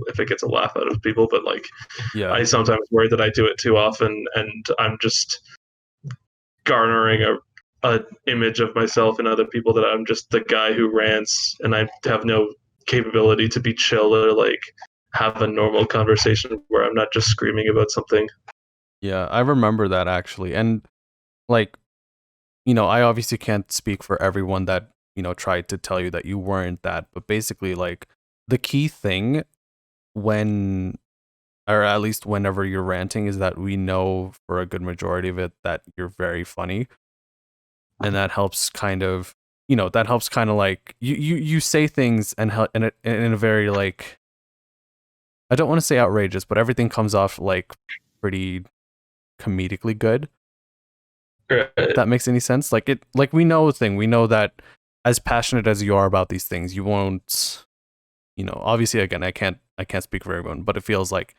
Speaker 3: if it gets a laugh out of people. But like
Speaker 1: Yeah.
Speaker 3: I sometimes worry that I do it too often and I'm just garnering a image of myself and other people that I'm just the guy who rants and I have no capability to be chill or like have a normal conversation where I'm not just screaming about something.
Speaker 1: Yeah, I remember that actually. And like, I obviously can't speak for everyone that, tried to tell you that you weren't that, but basically like the key thing when or at least whenever you're ranting is that we know for a good majority of it that you're very funny. And that helps kind of, like you say things and in a very like I don't want to say outrageous, but everything comes off like pretty comedically good.
Speaker 3: Right.
Speaker 1: If that makes any sense. Like we know that as passionate as you are about these things, you won't, obviously again, I can't speak for everyone, but it feels like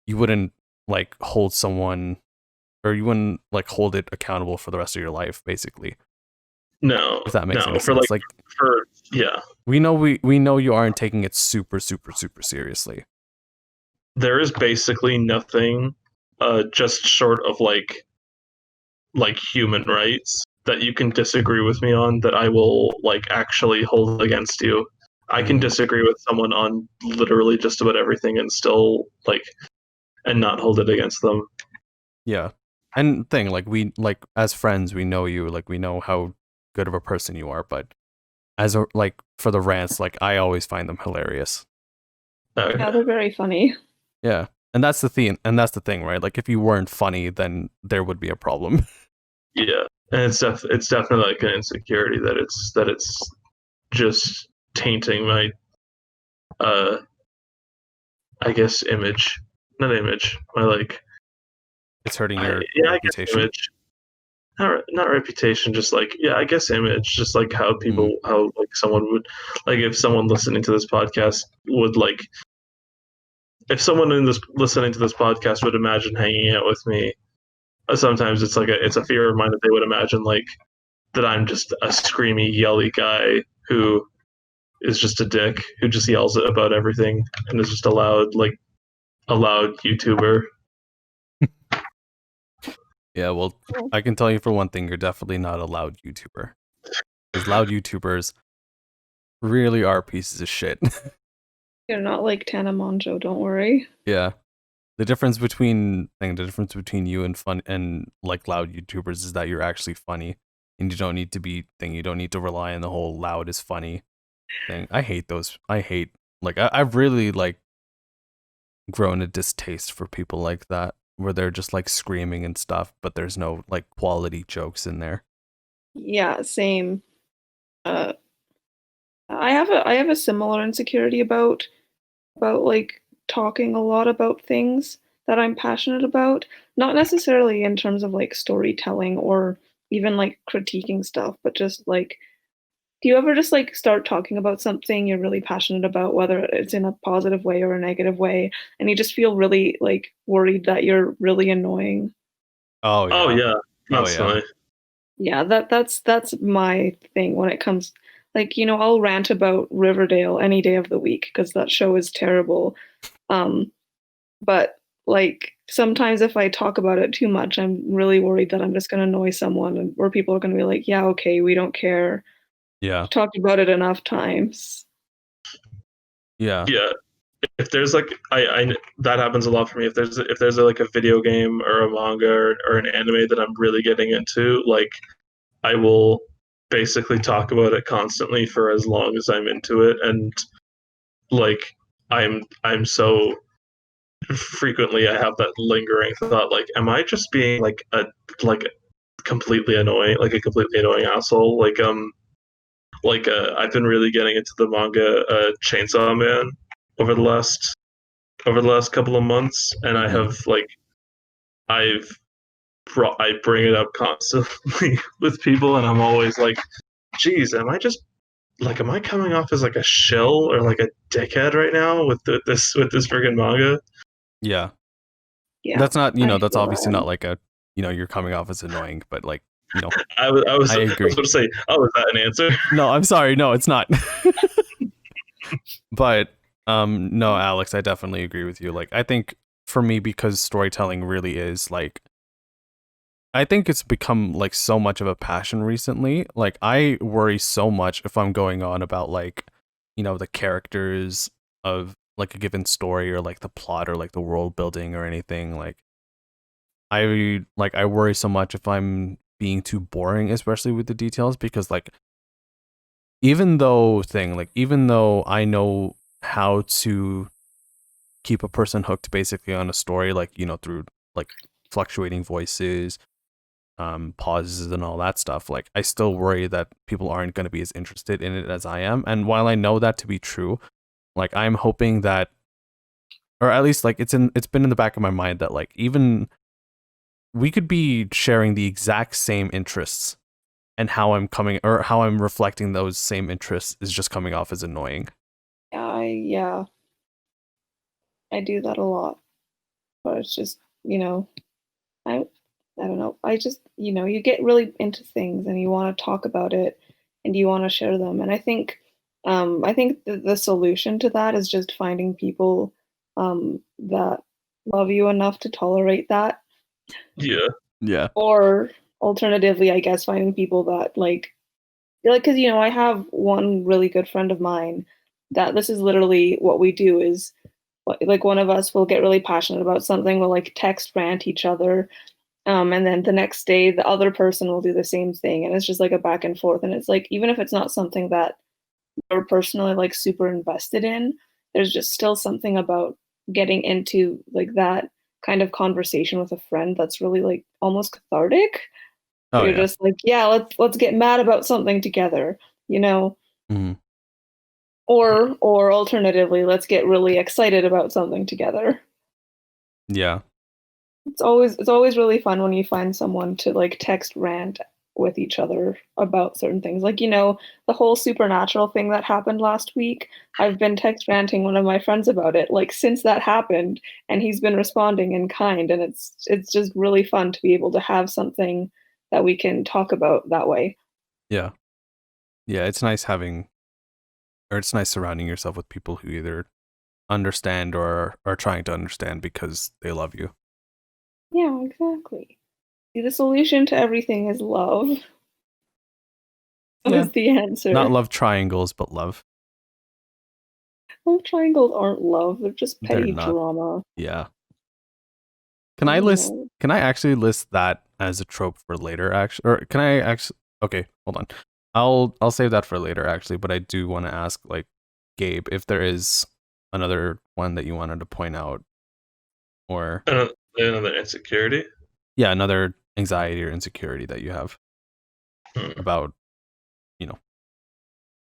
Speaker 1: you wouldn't like hold someone or you wouldn't like hold it accountable for the rest of your life, basically.
Speaker 3: No,
Speaker 1: If that makes any
Speaker 3: for
Speaker 1: sense. Like
Speaker 3: yeah,
Speaker 1: we know you aren't taking it super, super, super seriously.
Speaker 3: there is basically nothing, just short of like human rights that you can disagree with me on that I will like actually hold against you. I can disagree with someone on literally just about everything and still like and not hold it against them.
Speaker 1: Yeah. And thing, like we like as friends, we know you, like we know how good of a person you are, but as a like for the rants, like I always find them hilarious.
Speaker 3: Okay.
Speaker 2: Yeah, they're very funny.
Speaker 1: Yeah. And that's the thing, right? Like if you weren't funny, then there would be a problem.
Speaker 3: Yeah, and it's definitely like an insecurity that it's just tainting my uh I guess image, not image, my like
Speaker 1: It's hurting your
Speaker 3: yeah I guess
Speaker 1: reputation.
Speaker 3: image. not reputation, just like, yeah, I guess image, just like how people, how like someone would, like if someone listening to this podcast would like, if someone in this listening to this podcast would imagine hanging out with me, sometimes it's like it's a fear of mine that they would imagine like that I'm just a screamy, yelly guy who is just a dick who just yells about everything and is just a loud YouTuber.
Speaker 1: Yeah, well, I can tell you for one thing, you're definitely not a loud YouTuber. Because loud YouTubers really are pieces of shit.
Speaker 2: You're not like Tana Monjo, don't worry.
Speaker 1: Yeah. The difference between you and fun and like loud YouTubers is that you're actually funny. And you don't need to rely on the whole loud is funny thing. I hate those. I've really like grown a distaste for people like that, where they're just like screaming and stuff, but there's no like quality jokes in there.
Speaker 2: Yeah, same. Uh, I have a similar insecurity about like talking a lot about things that I'm passionate about, not necessarily in terms of like storytelling or even like critiquing stuff, but just like, do you ever just like start talking about something you're really passionate about, whether it's in a positive way or a negative way, and you just feel really like worried that you're really annoying?
Speaker 1: Oh
Speaker 3: Oh
Speaker 1: yeah.
Speaker 3: yeah,
Speaker 1: Oh yeah.
Speaker 3: constantly.
Speaker 2: Yeah, that's my thing when it comes, like, I'll rant about Riverdale any day of the week because that show is terrible. Um, but like sometimes if I talk about it too much, I'm really worried that I'm just going to annoy someone or people are going to be like, "Yeah, okay, we don't care.
Speaker 1: Yeah.
Speaker 2: We've talked about it enough times."
Speaker 1: Yeah.
Speaker 3: Yeah, if there's like I that happens a lot for me. If there's like a video game or a manga or an anime that I'm really getting into, like I will basically talk about it constantly for as long as I'm into it, and like I'm so frequently I have that lingering thought, like, am I just being like completely annoying, like a completely annoying asshole? I've been really getting into the manga Chainsaw Man over the last couple of months, and I have like I've I bring it up constantly with people, and I'm always like, geez, am I coming off as like a shill or like a dickhead right now with this friggin' manga?
Speaker 1: Yeah.
Speaker 2: Yeah,
Speaker 1: That's not,
Speaker 2: I
Speaker 1: that's
Speaker 2: feel
Speaker 1: obviously
Speaker 2: that.
Speaker 1: not like a, you're coming off as annoying, but like,
Speaker 3: I
Speaker 1: I
Speaker 3: was
Speaker 1: agree.
Speaker 3: going to say, oh, is that an answer?
Speaker 1: No, I'm sorry. No, it's not. But no, Alex, I definitely agree with you. Like, I think for me, because storytelling really is like, I think it's become like so much of a passion recently. Like, I worry so much if I'm going on about like, the characters of like a given story or like the plot or like the world building or anything. I worry so much if I'm being too boring, especially with the details, because like even though I know how to keep a person hooked basically on a story, like, through like fluctuating voices, pauses and all that stuff, like I still worry that people aren't going to be as interested in it as I am. And while I know that to be true, like I'm hoping that, or at least like it's been in the back of my mind that like even we could be sharing the exact same interests, and how I'm reflecting those same interests is just coming off as annoying.
Speaker 2: Yeah, I do that a lot, but it's just, I I don't know. I just, you get really into things and you want to talk about it and you want to share them. And I think the solution to that is just finding people that love you enough to tolerate that.
Speaker 3: Yeah,
Speaker 1: Yeah.
Speaker 2: Or alternatively, I guess finding people that because I have one really good friend of mine that this is literally what we do is like one of us will get really passionate about something, we'll like text rant each other, and then the next day the other person will do the same thing, and it's just like a back and forth, and it's like even if it's not something that we're personally like super invested in, there's just still something about getting into like that kind of conversation with a friend that's really like almost cathartic.
Speaker 1: Oh
Speaker 2: You're
Speaker 1: yeah.
Speaker 2: just like, yeah, let's get mad about something together, you know?
Speaker 1: Mhm.
Speaker 2: Or alternatively, let's get really excited about something together.
Speaker 1: Yeah.
Speaker 2: It's always really fun when you find someone to like text rant with each other about certain things. Like, the whole supernatural thing that happened last week. I've been text ranting one of my friends about it like since that happened, and he's been responding in kind, and it's just really fun to be able to have something that we can talk about that way.
Speaker 1: Yeah. Yeah, it's nice it's nice surrounding yourself with people who either understand or are trying to understand because they love you.
Speaker 2: Yeah, exactly. See, the solution to everything is love. That
Speaker 1: Yeah.
Speaker 2: was the answer.
Speaker 1: Not love triangles, but love.
Speaker 2: Love triangles aren't love, they're just
Speaker 1: They're
Speaker 2: petty
Speaker 1: not.
Speaker 2: drama.
Speaker 1: Yeah.
Speaker 2: I don't know.
Speaker 1: Can I actually list that as a trope for later actually, or can I actually okay, hold on. I'll save that for later actually, but I do want to ask like Gabe if there is another one that you wanted to point out or
Speaker 3: Another insecurity.
Speaker 1: yeah, another anxiety or insecurity that you have about,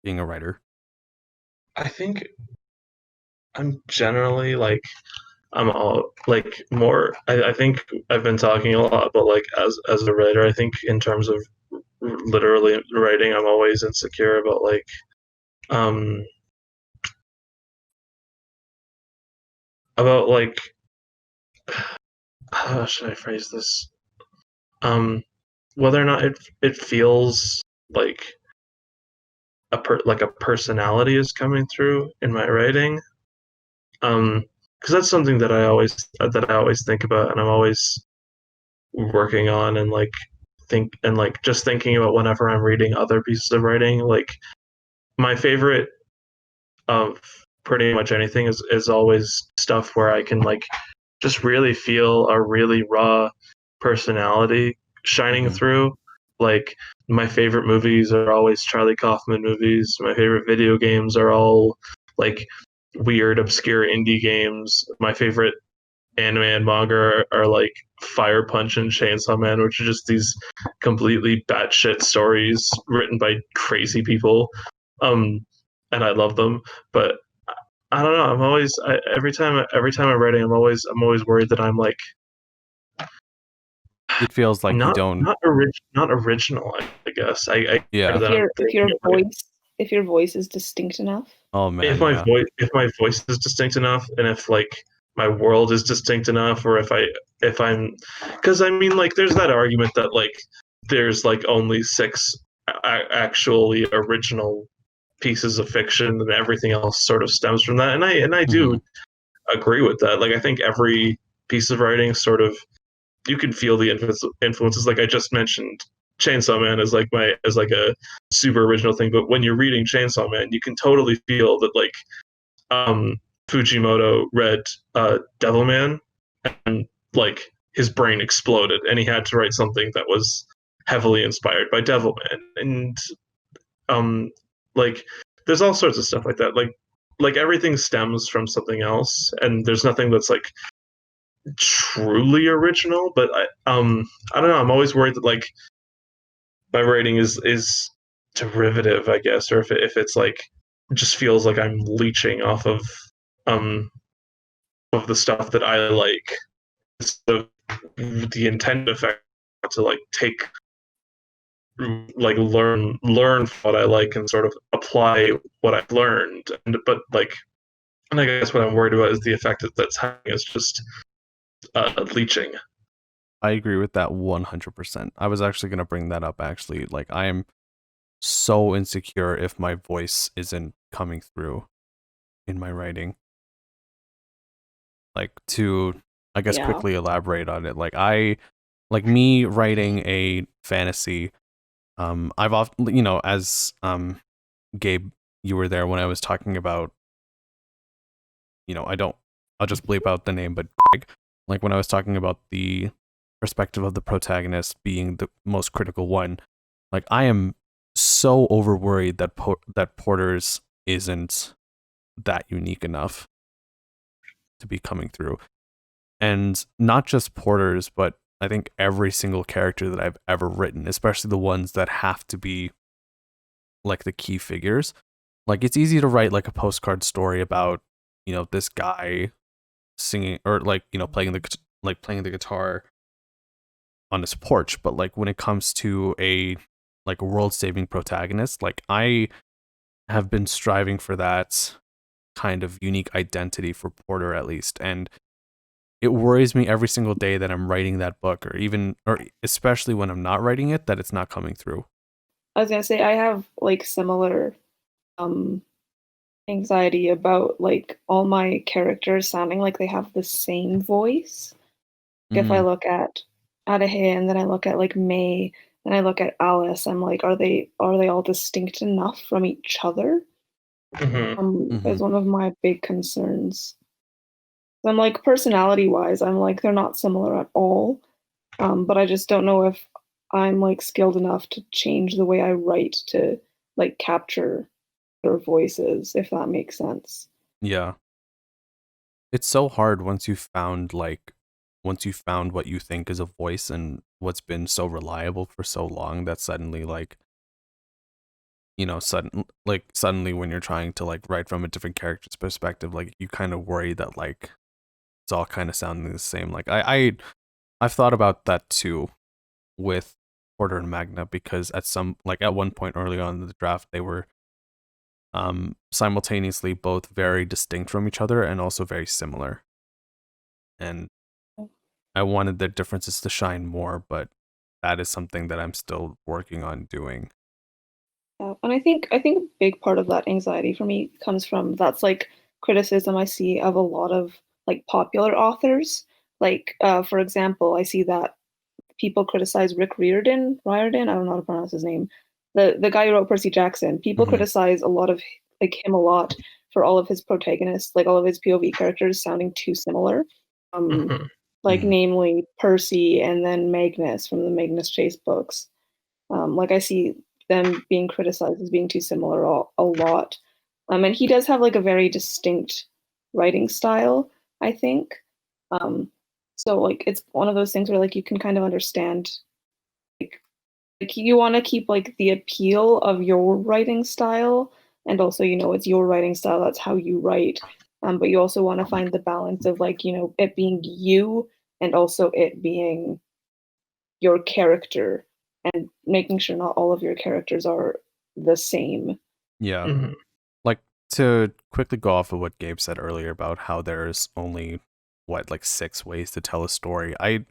Speaker 1: being a writer.
Speaker 3: I think I'm generally like I'm all like more. I think I've been talking a lot, but like as a writer, I think in terms of literally writing, I'm always insecure about like um about like how should I phrase this? Um, whether or not it feels like like a personality is coming through in my writing. Because that's something that I always think about, and I'm always working on, and like just thinking about whenever I'm reading other pieces of writing. Like my favorite of pretty much anything is always stuff where I can like just really feel a really raw personality shining through. Like my favorite movies are always Charlie Kaufman movies. My favorite video games are all like weird, obscure indie games. My favorite anime and manga are like Fire Punch and Chainsaw Man, which are just these completely batshit stories written by crazy people. Um, and I love them, but I don't know. Every time I'm writing, I'm always worried that I'm like
Speaker 1: It feels like you don't.
Speaker 3: not original. I guess
Speaker 1: Yeah.
Speaker 2: If
Speaker 3: that I'm
Speaker 2: your if
Speaker 3: thinking
Speaker 2: your
Speaker 3: of it.
Speaker 2: voice is distinct enough.
Speaker 1: Oh man, yeah.
Speaker 3: If my voice is distinct enough, and if like my world is distinct enough, or if I'm because I mean like there's that argument that like there's like only six actually original pieces of fiction, and everything else sort of stems from that, and I do agree with that. Like I think every piece of writing sort of you can feel the influences. Like I just mentioned, Chainsaw Man is like a super original thing, but when you're reading Chainsaw Man, you can totally feel that like Fujimoto read Devilman, and like his brain exploded, and he had to write something that was heavily inspired by Devilman, and um, like there's all sorts of stuff like that. Like everything stems from something else, and there's nothing that's like truly original. But I don't know. I'm always worried that like my writing is derivative, I guess, or if it's like it just feels like I'm leeching um of the stuff that I like. So the intended effect to like take like learn what I like and sort of apply what I've learned. But like, and I guess what I'm worried about is the effect that's having is just leeching.
Speaker 1: I agree with that 100%. I was actually going to bring that up actually. Like I am so insecure if my voice isn't coming through in my writing. Like to I guess
Speaker 2: Yeah.
Speaker 1: quickly elaborate on it. Like me writing a fantasy I've often as Gabe you were there when I was talking about I'll just bleep out the name, but Greg, like when I was talking about the perspective of the protagonist being the most critical one, like I am so over worried that that Porter's isn't that unique enough to be coming through. And not just Porter's, but I think every single character that I've ever written, especially the ones that have to be like the key figures. Like it's easy to write like a postcard story about, this guy singing or like, playing like playing the guitar on his porch, but like when it comes to a like world-saving protagonist, like I have been striving for that kind of unique identity for Porter at least, and it worries me every single day that I'm writing that book, or especially when I'm not writing it, that it's not coming through.
Speaker 2: I was gonna say I have like similar um anxiety about like all my characters sounding like they have the same voice. If I
Speaker 1: Mm,
Speaker 2: look at Adahe and then I look at like May and I look at Alice, I'm like, are they all distinct enough from each other?
Speaker 3: Hmm.
Speaker 1: hmm
Speaker 2: Is one of my big concerns. I'm like personality wise, I'm like they're not similar at all. But I just don't know if I'm like skilled enough to change the way I write to like capture their voices, if that makes sense.
Speaker 1: Yeah. It's so hard once you found what you think is a voice and what's been so reliable for so long that suddenly like suddenly when you're trying to like write from a different character's perspective, like you kind of worry that like it's all kind of sounding the same. Like I've thought about that too with Porter and Magna, because at one point early on in the draft they were simultaneously both very distinct from each other and also very similar. And I wanted their differences to shine more, but that is something that I'm still working on doing.
Speaker 2: Yeah, and I think a big part of that anxiety for me comes from that's like criticism I see of a lot of like popular authors. Like for example, I see that people criticize Rick Riordan, I don't know how to pronounce his name. The guy who wrote Percy Jackson. People
Speaker 1: hmm
Speaker 2: criticize a lot of like him a lot for all of his protagonists, like all of his POV characters sounding too similar. Um
Speaker 3: Hmm.
Speaker 2: like
Speaker 1: hmm
Speaker 2: namely Percy and then Magnus from the Magnus Chase books. Like I see them being criticized as being too similar a lot. And he does have like a very distinct writing style, I think. Um, so like it's one of those things where like you can kind of understand like you want to keep like the appeal of your writing style, and also it's your writing style, that's how you write. But you also want to find the balance of like it being you and also it being your character, and making sure not all of your characters are the same.
Speaker 1: Yeah.
Speaker 3: Hmm.
Speaker 1: Like, to quickly go off of what Gabe said earlier about how there's only like 6 ways to tell a story. I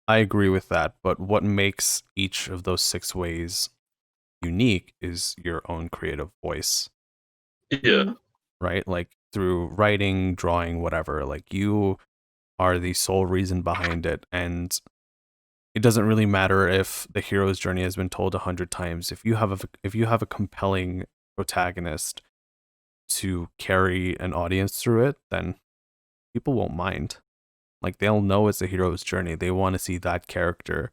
Speaker 1: agree with that, but what makes each of those 6 ways unique is your own creative voice,
Speaker 3: Yeah.
Speaker 2: Mm.
Speaker 1: right? Like through writing, drawing, whatever. Like you are the sole reason behind it, and it doesn't really matter if the hero's journey has been told 100 times. If you have a compelling protagonist to carry an audience through it, then people won't mind. Like they'll know it's a hero's journey. They want to see that character,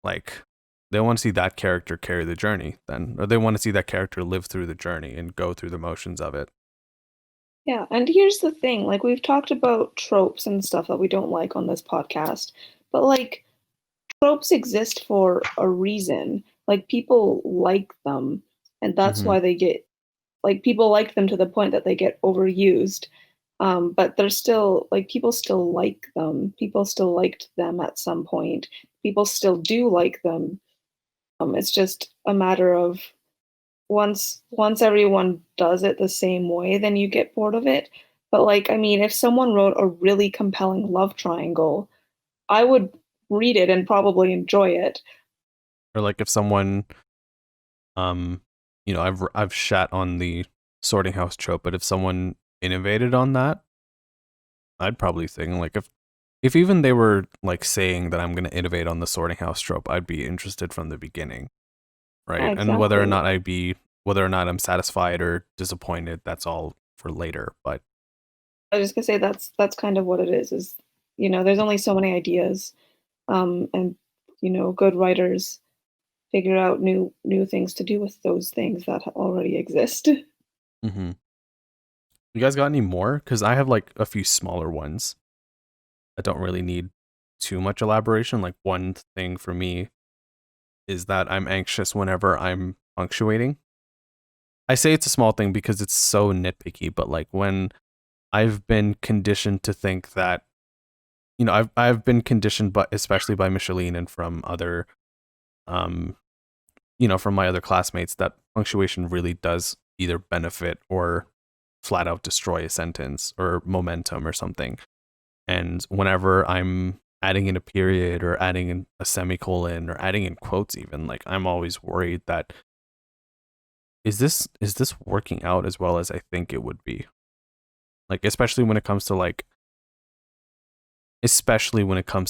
Speaker 1: like they want to see that character carry the journey then, or they want to see that character live through the journey and go through the motions of it.
Speaker 2: Yeah, and here's the thing, like we've talked about tropes and stuff that we don't like on this podcast, but like tropes exist for a reason. Like people like them, and that's
Speaker 1: Mm-hmm.
Speaker 2: why they get like people like them to the point that they get overused. But they're still like people still like them. People still liked them at some point. People still do like them. It's just a matter of once everyone does it the same way, then you get bored of it. But like, I mean, if someone wrote a really compelling love triangle, I would read it and probably enjoy it.
Speaker 1: Or like if someone, um, I've shat on the sorting house trope, but if someone innovated on that, I'd probably think like if even they were like saying that I'm going to innovate on the sorting house trope, I'd be interested from the beginning,
Speaker 2: Yeah,
Speaker 1: right? And
Speaker 2: exactly.
Speaker 1: whether or not I'm satisfied or disappointed, that's all for later. But
Speaker 2: I was just gonna say that's kind of what it is. Is there's only so many ideas, and good writers figure out new things to do with those things that already exist.
Speaker 1: hmm you guys got any more? Because I have like a few smaller ones that don't really need too much elaboration. Like one thing for me is that I'm anxious whenever I'm punctuating. I say it's a small thing because it's so nitpicky, but like when I've been conditioned to think that I've been conditioned, but especially by Micheline and from other um from my other classmates, that punctuation really does either benefit or flat out destroy a sentence or momentum or something. And whenever I'm adding in a period or adding in a semicolon or adding in quotes, even, like, I'm always worried that is this working out as well as I think it would be? Like, especially when it comes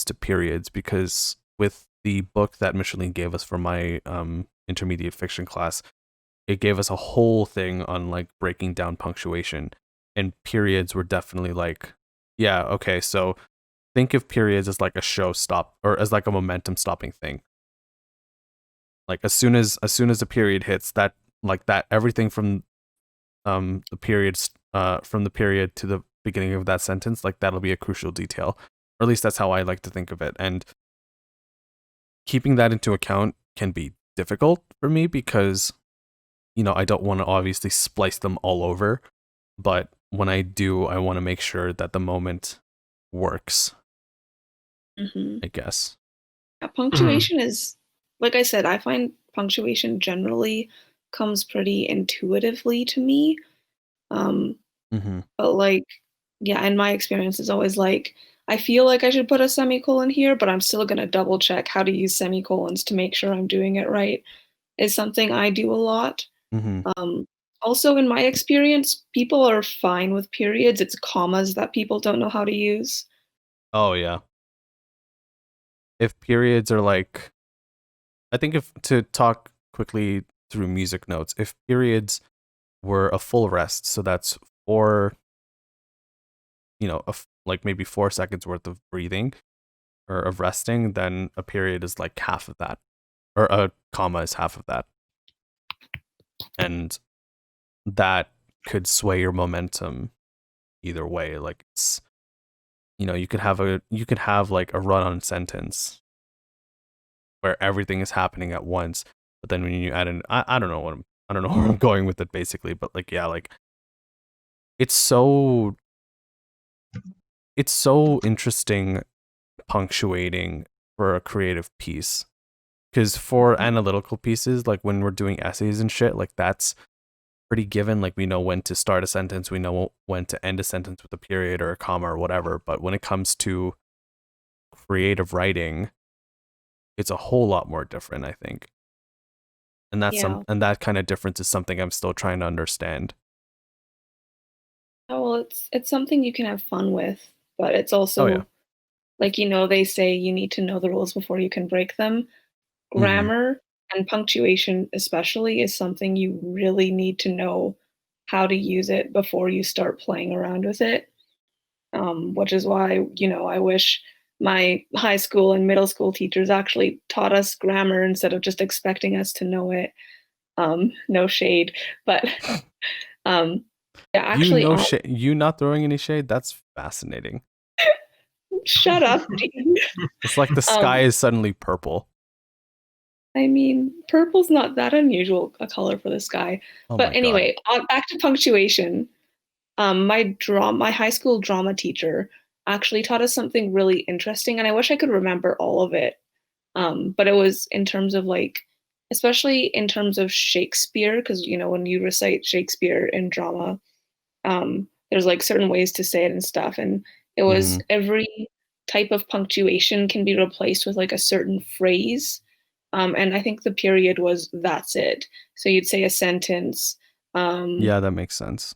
Speaker 1: to periods, because with the book that Micheline gave us for my intermediate fiction class, it gave us a whole thing on like breaking down punctuation, and periods were definitely like, yeah, okay, so think of periods as like a show stop or as like a momentum stopping thing. Like as soon as a period hits, that everything from the periods from the period to the beginning of that sentence, like that'll be a crucial detail. Or at least that's how I like to think of it. And keeping that into account can be difficult for me because I don't want to obviously splice them all over, but when I do, I want to make sure that the moment works,
Speaker 2: Hmm.
Speaker 1: I guess.
Speaker 2: Yeah,
Speaker 3: Mhm.
Speaker 2: punctuation is, like I said, I find punctuation generally comes pretty intuitively to me. Um,
Speaker 1: Mm-hmm.
Speaker 2: but like, yeah, in my experience, it's always like, I feel like I should put a semicolon here, but I'm still going to double check how to use semicolons to make sure I'm doing it right. Is something I do a lot.
Speaker 1: Mm-hmm.
Speaker 2: Um, Also, in my experience, people are fine with periods. It's commas that people don't know how to use.
Speaker 1: Oh yeah. If periods are like, I think, if to talk quickly through music notes, if periods were a full rest, so that's four, like maybe 4 seconds worth of breathing or of resting, then a period is like half of that, or a comma is half of that, and that could sway your momentum either way. Like, it's you could have like a run-on sentence where everything is happening at once, but then when you add in, I don't know I don't know where I'm going with it basically, but like, yeah, like it's so it's so interesting punctuating for a creative piece, because for analytical pieces, like when we're doing essays and shit, like that's pretty given. Like, we know when to start a sentence, we know when to end a sentence with a period or a comma or whatever. But when it comes to creative writing, it's a whole lot more different, I think. And
Speaker 2: Yeah.
Speaker 1: that kind of difference is something I'm still trying to understand.
Speaker 2: Oh, well, it's something you can have fun with, but it's
Speaker 1: Oh yeah.
Speaker 2: also like, they say you need to know the rules before you can break them.
Speaker 1: Mm-hmm.
Speaker 2: Grammar and punctuation, especially, is something you really need to know how to use it before you start playing around with it. Which is why, I wish my high school and middle school teachers actually taught us grammar instead of just expecting us to know it. No shade, but um, yeah, actually,
Speaker 1: You not throwing any shade, that's fascinating.
Speaker 2: shut up, Dean.
Speaker 1: It's like the sky
Speaker 2: Um,
Speaker 1: is suddenly purple.
Speaker 2: I mean, purple's not that unusual a color for the sky.
Speaker 1: Oh my
Speaker 2: But
Speaker 1: god.
Speaker 2: anyway, back to punctuation. My high school drama teacher actually taught us something really interesting, and I wish I could remember all of it. But it was in terms of like, especially in terms of Shakespeare, because when you recite Shakespeare in drama, there's like certain ways to say it and stuff, and it was
Speaker 1: Mm-hmm.
Speaker 2: every type of punctuation can be replaced with like a certain phrase. And I think the period was that's it. So you'd say a sentence, um,
Speaker 1: Yeah, that makes sense.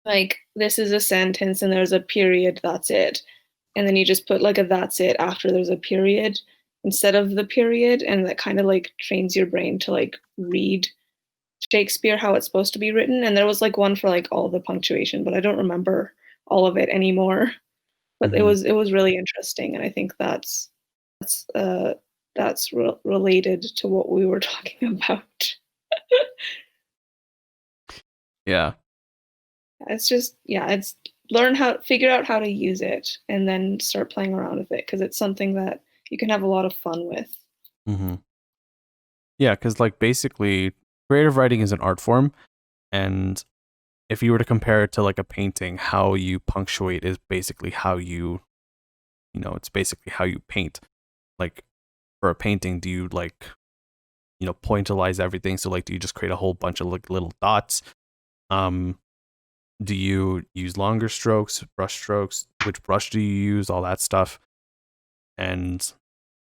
Speaker 2: like this is a sentence and there's a period, that's it. And then you just put like a that's it after there's a period instead of the period. And that kind of like trains your brain to like read Shakespeare how it's supposed to be written. And there was like one for like all the punctuation, but I don't remember all of it anymore. But it
Speaker 1: Mm-hmm.
Speaker 2: was it was really interesting, and I think that's uh related to what we were talking about.
Speaker 1: Yeah.
Speaker 2: It's just, yeah, it's figure out how to use it and then start playing around with it because it's something that you can have a lot of fun with.
Speaker 1: Mm-hmm. Yeah, because like basically, creative writing is an art form, and if you were to compare it to like a painting, how you punctuate is basically how you it's basically how you paint. Like for a painting, do you like, pointillize everything? So like, do you just create a whole bunch of like little dots? Do you use longer strokes, brush strokes? Which brush do you use? All that stuff. And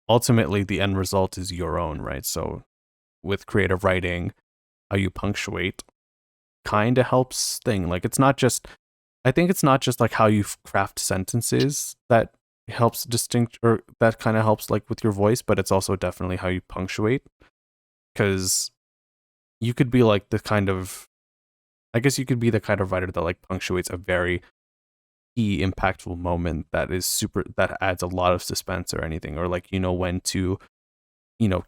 Speaker 1: ultimately, the end result is your own, right? So with creative writing, how you punctuate kind of helps thing. Like I think it's not just like how you craft sentences that helps distinct, or that kind of helps like with your voice, but it's also definitely how you punctuate. Because you could be like the kind of, I guess you could be the kind of writer that like punctuates a very key impactful moment that adds a lot of suspense or anything, or like when to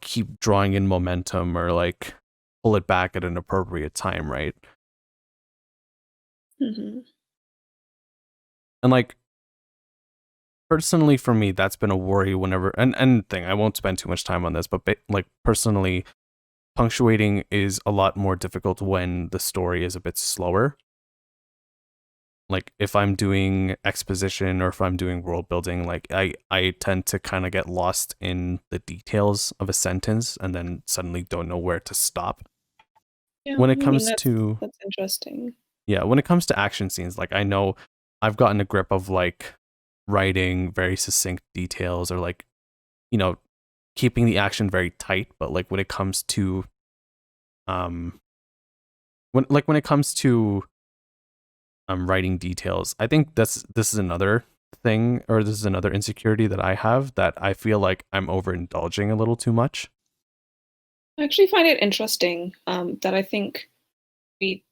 Speaker 1: keep drawing in momentum, or like pull it back at an appropriate time, right?
Speaker 2: Mm-hmm.
Speaker 1: And like personally for me, that's been a worry whenever, and thing, I won't spend too much time on this, but like personally, punctuating is a lot more difficult when the story is a bit slower. Like if I'm doing exposition or if I'm doing world building, like I tend to kind of get lost in the details of a sentence and then suddenly don't know where to stop.
Speaker 2: Yeah,
Speaker 1: When
Speaker 2: I
Speaker 1: it
Speaker 2: mean,
Speaker 1: comes to
Speaker 2: that's interesting.
Speaker 1: when it comes to action scenes, like I know I've gotten a grip of like writing very succinct details, or like keeping the action very tight, but like when it comes to when it comes to writing details, I think this is another thing, or this is another insecurity that I have, that I feel like I'm overindulging a little too much.
Speaker 2: I actually find it interesting that I think we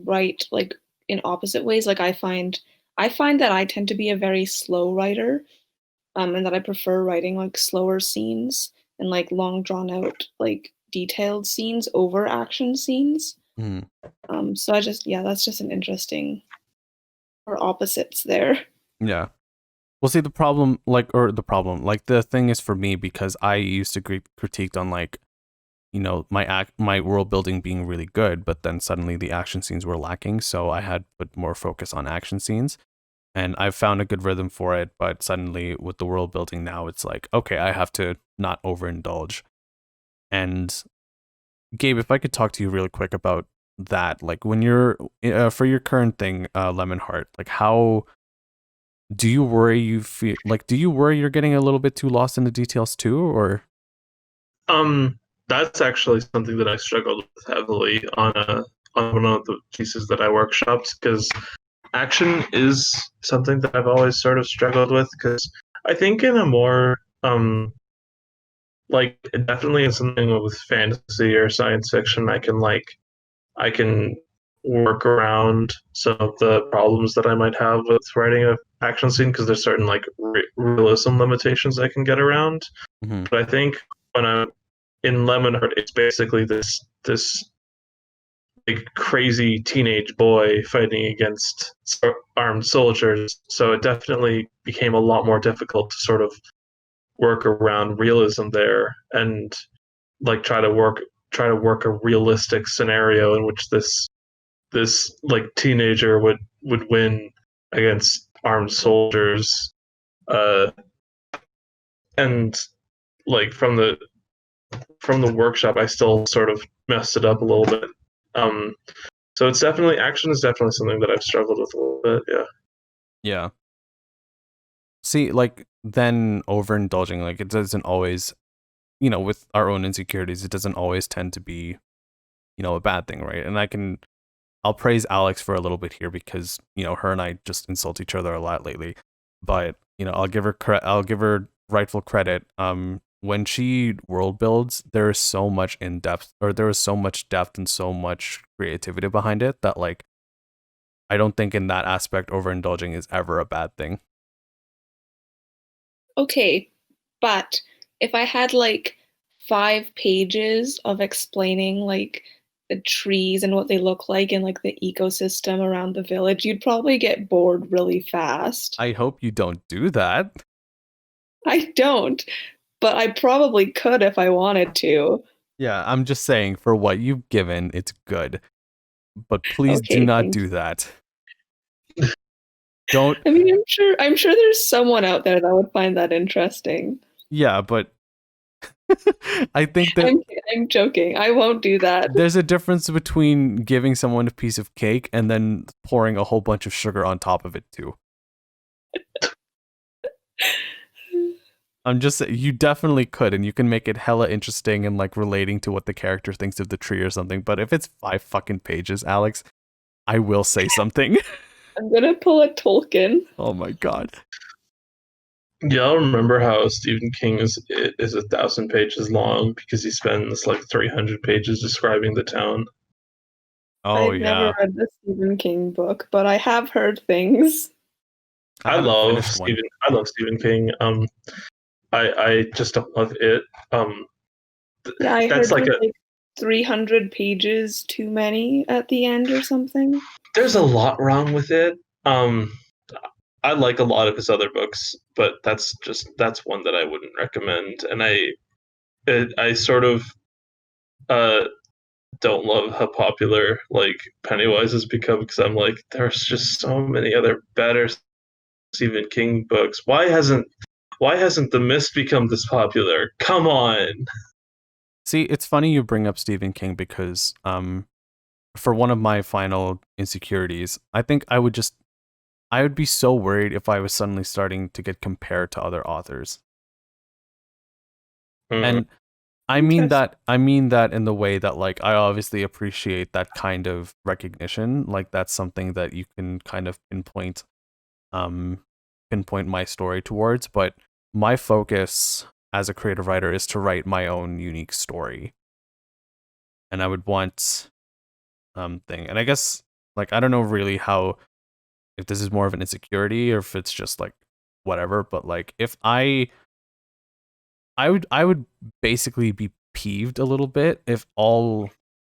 Speaker 2: write like in opposite ways. Like I find that I tend to be a very slow writer, and that I prefer writing like slower scenes and like long drawn out like detailed scenes over action scenes.
Speaker 1: Mm.
Speaker 2: So that's just an interesting, or opposites there.
Speaker 1: Yeah. Well, see, the problem, like the thing is for me, because I used to get critiqued on like, my world building being really good, but then suddenly the action scenes were lacking. So I had put more focus on action scenes, and I've found a good rhythm for it. But suddenly with the world building now, it's like, okay, I have to not overindulge. And Gabe, if I could talk to you really quick about that, like when you're for your current thing, Lemon Heart, like how do you worry do you worry you're getting a little bit too lost in the details too, or?
Speaker 3: That's actually something that I struggled with heavily on one of the pieces that I workshopped, because action is something that I've always sort of struggled with, because I think in a more like definitely in something with fantasy or science fiction, I can work around some of the problems that I might have with writing an action scene, because there's certain like realism limitations I can get around.
Speaker 1: Mm-hmm.
Speaker 3: But I think when I'm in Lemonheart, it's basically this like crazy teenage boy fighting against armed soldiers. So it definitely became a lot more difficult to sort of work around realism there, and like try to work a realistic scenario in which this like teenager would win against armed soldiers, uh and like from the workshop I still sort of messed it up a little bit. So it's definitely action is definitely something that I've struggled with a little bit. Yeah.
Speaker 1: Yeah. See, like then overindulging, like it doesn't always, with our own insecurities, it doesn't always tend to be, a bad thing, right? And I'll praise Alex for a little bit here, because, her and I just insult each other a lot lately. But, I'll give her rightful credit. When she world builds, there is so much there is so much depth and so much creativity behind it, that like I don't think in that aspect overindulging is ever a bad thing.
Speaker 2: Okay, but if I had like 5 pages of explaining like the trees and what they look like and like the ecosystem around the village, you'd probably get bored really fast.
Speaker 1: I hope you don't do that.
Speaker 2: I don't, but I probably could if I wanted to.
Speaker 1: Yeah, I'm just saying, for what you've given, it's good. But please do
Speaker 2: Okay,
Speaker 1: not
Speaker 2: thank
Speaker 1: do that. Don't.
Speaker 2: I mean, I'm sure there's someone out there that would find that interesting.
Speaker 1: Yeah, but I think that
Speaker 2: I'm joking. I won't do that.
Speaker 1: there's a difference between giving someone a piece of cake and then pouring a whole bunch of sugar on top of it too. I'm just you definitely could, and you can make it hella interesting and like relating to what the character thinks of the tree or something. But if it's 5 fucking pages, Alex, I will say something.
Speaker 2: I'm gonna pull a Tolkien.
Speaker 1: Oh my god.
Speaker 3: Y'all remember how Stephen King is 1,000 pages long because he spends like 300 pages describing the town?
Speaker 1: Oh
Speaker 2: I've
Speaker 1: yeah.
Speaker 2: never read the Stephen King book, but I have heard things.
Speaker 1: I haven't finished one.
Speaker 3: I love Stephen King. I just don't love it.
Speaker 2: Yeah, I
Speaker 3: That's
Speaker 2: heard
Speaker 3: like
Speaker 2: there's like 300 pages too many at the end or something.
Speaker 3: there's a lot wrong with it. I like a lot of his other books, but that's one that I wouldn't recommend. And I sort of don't love how popular like Pennywise has become because I'm like, there's just so many other better Stephen King books. Why hasn't The Mist become this popular? Come on.
Speaker 1: See, it's funny you bring up Stephen King because for one of my final insecurities, I think I would be so worried if I was suddenly starting to get compared to other authors. And I mean that in the way that like I obviously appreciate that kind of recognition. Like that's something that you can kind of pinpoint my story towards, but my focus as a creative writer is to write my own unique story. And I would want thing. And I guess like I don't know really how if this is more of an insecurity or if it's just like whatever, but like if I would basically be peeved a little bit if all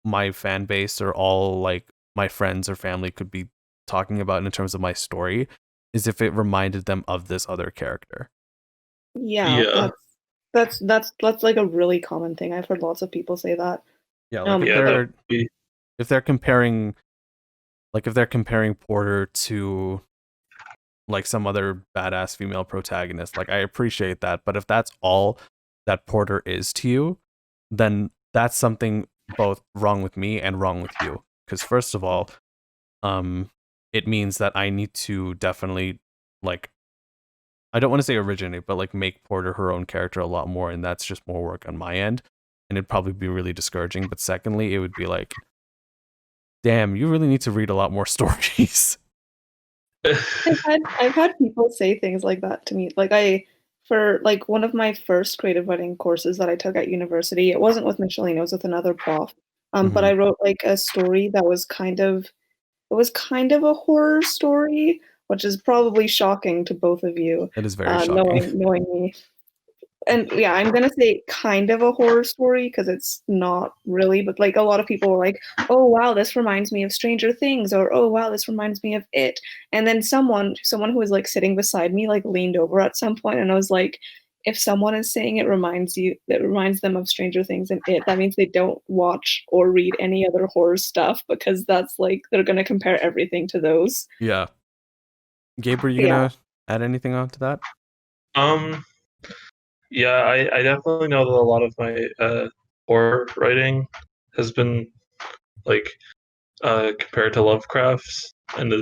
Speaker 1: my fan base or all like my friends or family could be talking about in terms of my story is if it reminded them of this other character.
Speaker 2: Yeah, that's like a really common thing. I've heard lots of people say that.
Speaker 1: Yeah, like if they're comparing Porter to like some other badass female protagonist, like I appreciate that, but if that's all that Porter is to you, then that's something both wrong with me and wrong with you. Because first of all, it means that I need to definitely like I don't want to say originate, but like make Porter her own character a lot more, and that's just more work on my end, and it'd probably be really discouraging. But secondly, it would be like, damn, you really need to read a lot more stories.
Speaker 2: I've had people say things like that to me. Like for like one of my first creative writing courses that I took at university, it wasn't with Micheline, it was with another prof. But I wrote like a story that was kind of a horror story, which is probably shocking to both of you.
Speaker 1: It is very shocking.
Speaker 2: Knowing me. And yeah, I'm gonna say kind of a horror story because it's not really, but like a lot of people were like, "Oh wow, this reminds me of Stranger Things," or "Oh wow, this reminds me of It." And then someone who was like sitting beside me like leaned over at some point, and I was like, "If someone is saying it reminds them of Stranger Things and It, that means they don't watch or read any other horror stuff because that's like they're gonna compare everything to those."
Speaker 1: Yeah. Gabe, were you gonna add anything on to that?
Speaker 3: Yeah, I definitely know that a lot of my horror writing has been like compared to Lovecraft's, and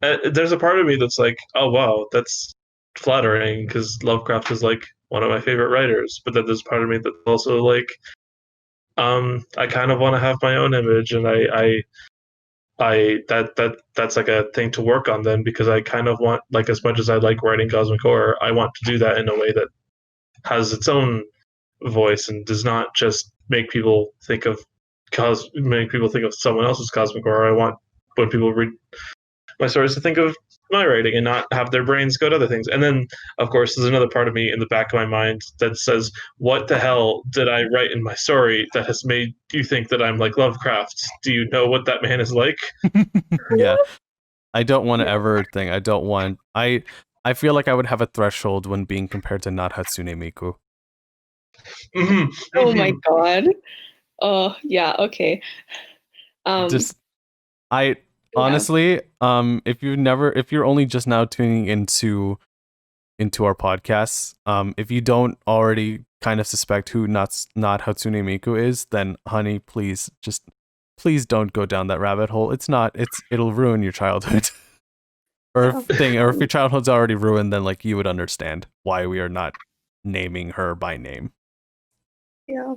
Speaker 3: there's a part of me that's like, oh wow, that's flattering because Lovecraft is like one of my favorite writers, but then there's part of me that's also like, I kind of want to have my own image, and that's like a thing to work on then because I kind of want like as much as I like writing cosmic horror, I want to do that in a way that has its own voice and does not just make people think of someone else's cosmic horror. I want when people read my stories to think of my writing and not have their brains go to other things. And then, of course, there's another part of me in the back of my mind that says, what the hell did I write in my story that has made you think that I'm like Lovecraft? Do you know what that man is like?
Speaker 1: Yeah. I don't want to ever think. I feel like I would have a threshold when being compared to not Hatsune Miku.
Speaker 3: Mm-hmm.
Speaker 2: Oh my god. Oh yeah, okay.
Speaker 1: Just I honestly, if you're only just now tuning into our podcasts, if you don't already kind of suspect who not Hatsune Miku is, then honey, please don't go down that rabbit hole. It'll ruin your childhood. Or if your childhood's already ruined, then like you would understand why we are not naming her by name.
Speaker 2: Yeah.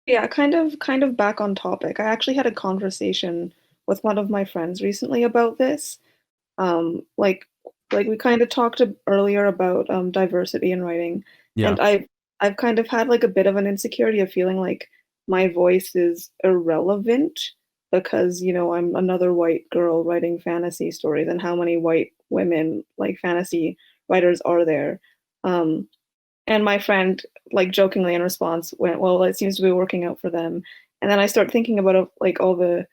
Speaker 2: Yeah, kind of back on topic. I actually had a conversation with one of my friends recently about this. Like we kind of talked earlier about diversity in writing,
Speaker 1: Yeah.
Speaker 2: and I've kind of had like a bit of an insecurity of feeling like my voice is irrelevant because, you know, I'm another white girl writing fantasy stories, and how many white women like fantasy writers are there? Um, and my friend, like jokingly in response, went, "Well, it seems to be working out for them." And then I start thinking about like all the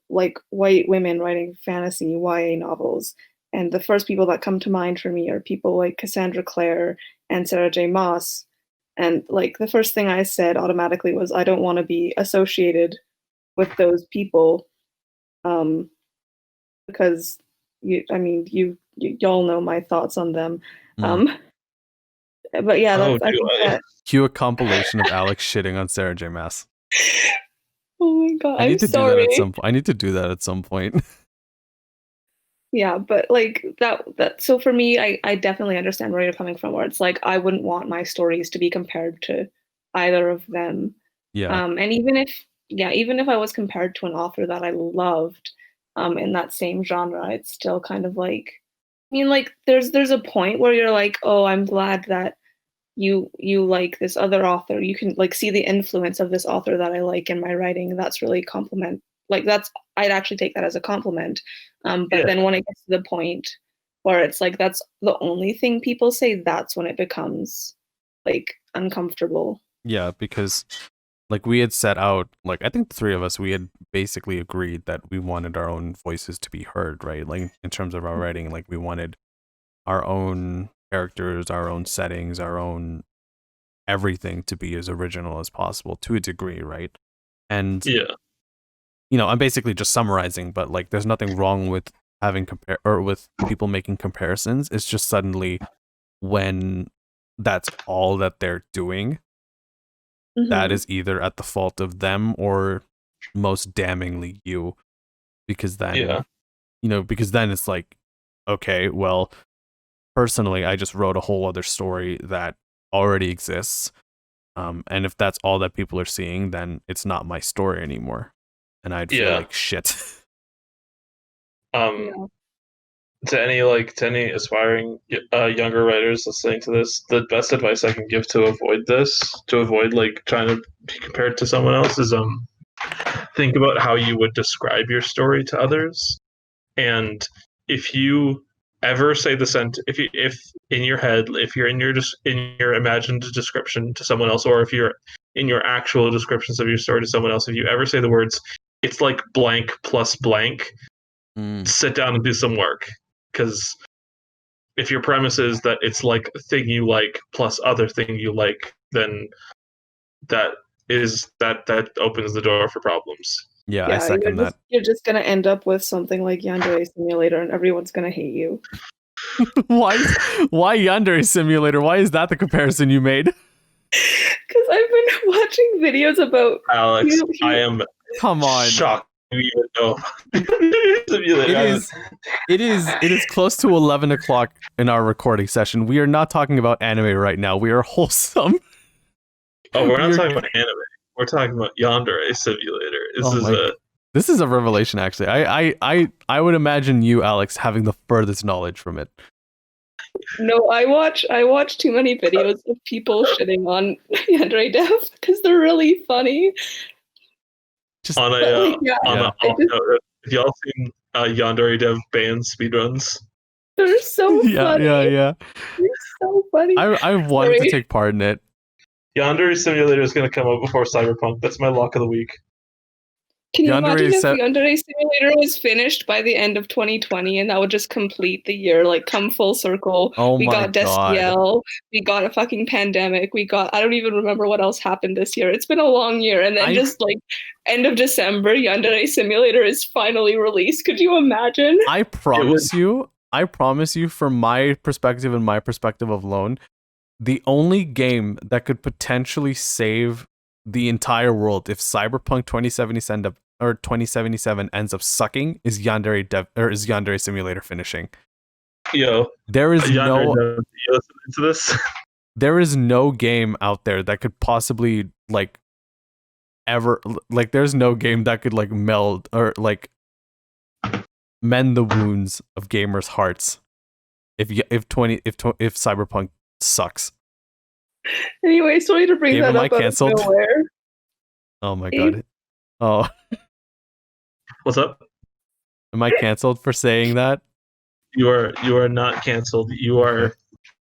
Speaker 2: like white women writing fantasy YA novels, and the first people that come to mind for me are people like Cassandra Clare and Sarah J. Maas. And like the first thing I said automatically was, I don't want to be associated with those people, um, because y'all know my thoughts on them. Um, but yeah,
Speaker 3: Oh,
Speaker 2: that's I
Speaker 3: do
Speaker 2: think
Speaker 3: I?
Speaker 2: that.
Speaker 1: Cue a compilation of Alex shitting on Sarah J. Maas.
Speaker 2: Oh my god,
Speaker 1: I
Speaker 2: I'm
Speaker 1: need to
Speaker 2: sorry.
Speaker 1: do that at some point. I need to do that at some point.
Speaker 2: Yeah, but like that so for me, I definitely understand where you're coming from, where it's like I wouldn't want my stories to be compared to either of them.
Speaker 1: Yeah.
Speaker 2: And even if I was compared to an author that I loved in that same genre, it's still kind of like, I mean, like there's a point where you're like, oh, I'm glad that you like this other author. You can like see the influence of this author that I like in my writing. That's really compliment. Like that's I'd actually take that as a compliment. But
Speaker 3: Yeah.
Speaker 2: then when it gets to the point where it's like that's the only thing people say, that's when it becomes like uncomfortable.
Speaker 1: Yeah, because like we had set out, like I think the three of us, we had basically agreed that we wanted our own voices to be heard, right? Like in terms of our writing, like we wanted our own characters, our own settings, our own everything to be as original as possible to a degree, right? And
Speaker 3: Yeah.
Speaker 1: you know, I'm basically just summarizing, but like there's nothing wrong with having compare or with people making comparisons. It's just suddenly when that's all that they're doing, that
Speaker 2: Mhm.
Speaker 1: is either at the fault of them or most damningly you, because then
Speaker 3: Yeah.
Speaker 1: you know, because then it's like, okay, well, personally I just wrote a whole other story that already exists, and if that's all that people are seeing, then it's not my story anymore, and I'd feel
Speaker 3: Yeah.
Speaker 1: like shit.
Speaker 3: Um,
Speaker 2: Yeah.
Speaker 3: to any aspiring younger writers listening to this, the best advice I can give to avoid like trying to be compared to someone else, is think about how you would describe your story to others. And if you ever say the if in your head, if you're in your imagined description to someone else, or if you're in your actual descriptions of your story to someone else, if you ever say the words, it's like blank plus blank, sit down and do some work. Because if your premise is that it's like a thing you like plus other thing you like, then that that opens the door for problems.
Speaker 1: Yeah, I
Speaker 2: Yeah,
Speaker 1: second that.
Speaker 2: you're just gonna end up with something like Yandere Simulator, and everyone's gonna hate you.
Speaker 1: why Yandere Simulator? Why is that the comparison you made?
Speaker 2: Because I've been watching videos about
Speaker 3: Alex, I am
Speaker 1: Come on.
Speaker 3: shocked you even know.
Speaker 1: It is close to 11 o'clock in our recording session. We are not talking about anime right now. We are wholesome.
Speaker 3: Oh, we're not talking about anime. We're talking about Yandere Simulator.
Speaker 1: This is a revelation, actually. I would imagine you, Alex, having the furthest knowledge from it.
Speaker 2: No, I watch too many videos of people shitting on Yandere Dev because they're really funny.
Speaker 1: Just
Speaker 3: on a off note, have y'all seen Yandere Dev band speedruns?
Speaker 2: They're so funny.
Speaker 1: Yeah.
Speaker 2: They're so funny.
Speaker 1: I wanted to take part in it.
Speaker 3: Yandere Simulator is going to come out before Cyberpunk. That's my lock of the week.
Speaker 2: Can you
Speaker 1: Yandere
Speaker 2: imagine if
Speaker 1: said-
Speaker 2: Yandere Simulator was finished by the end of 2020 and that would just complete the year, like come full circle?
Speaker 1: Oh
Speaker 2: we
Speaker 1: my
Speaker 2: got
Speaker 1: God.
Speaker 2: Destiel, we got a fucking pandemic, we got, I don't even remember what else happened this year. It's been a long year. And then just like end of December, Yandere Simulator is finally released. Could you imagine?
Speaker 1: I promise you, from my perspective and my perspective alone, the only game that could potentially save the entire world if Cyberpunk 2077 ends up sucking is Yandere Simulator finishing.
Speaker 3: Yo,
Speaker 1: There is
Speaker 3: Yandere, you listening to this?
Speaker 1: There is no game out there that could possibly like ever like there's no game that could like meld or like mend the wounds of gamers' hearts if Cyberpunk sucks.
Speaker 2: Anyway, sorry to bring
Speaker 1: Gabe,
Speaker 2: that
Speaker 1: am I
Speaker 2: up out of
Speaker 1: canceled?
Speaker 2: nowhere.
Speaker 1: Oh my
Speaker 2: Gabe?
Speaker 1: God. Oh,
Speaker 3: What's up?
Speaker 1: am I canceled for saying that?
Speaker 3: You are not canceled. You are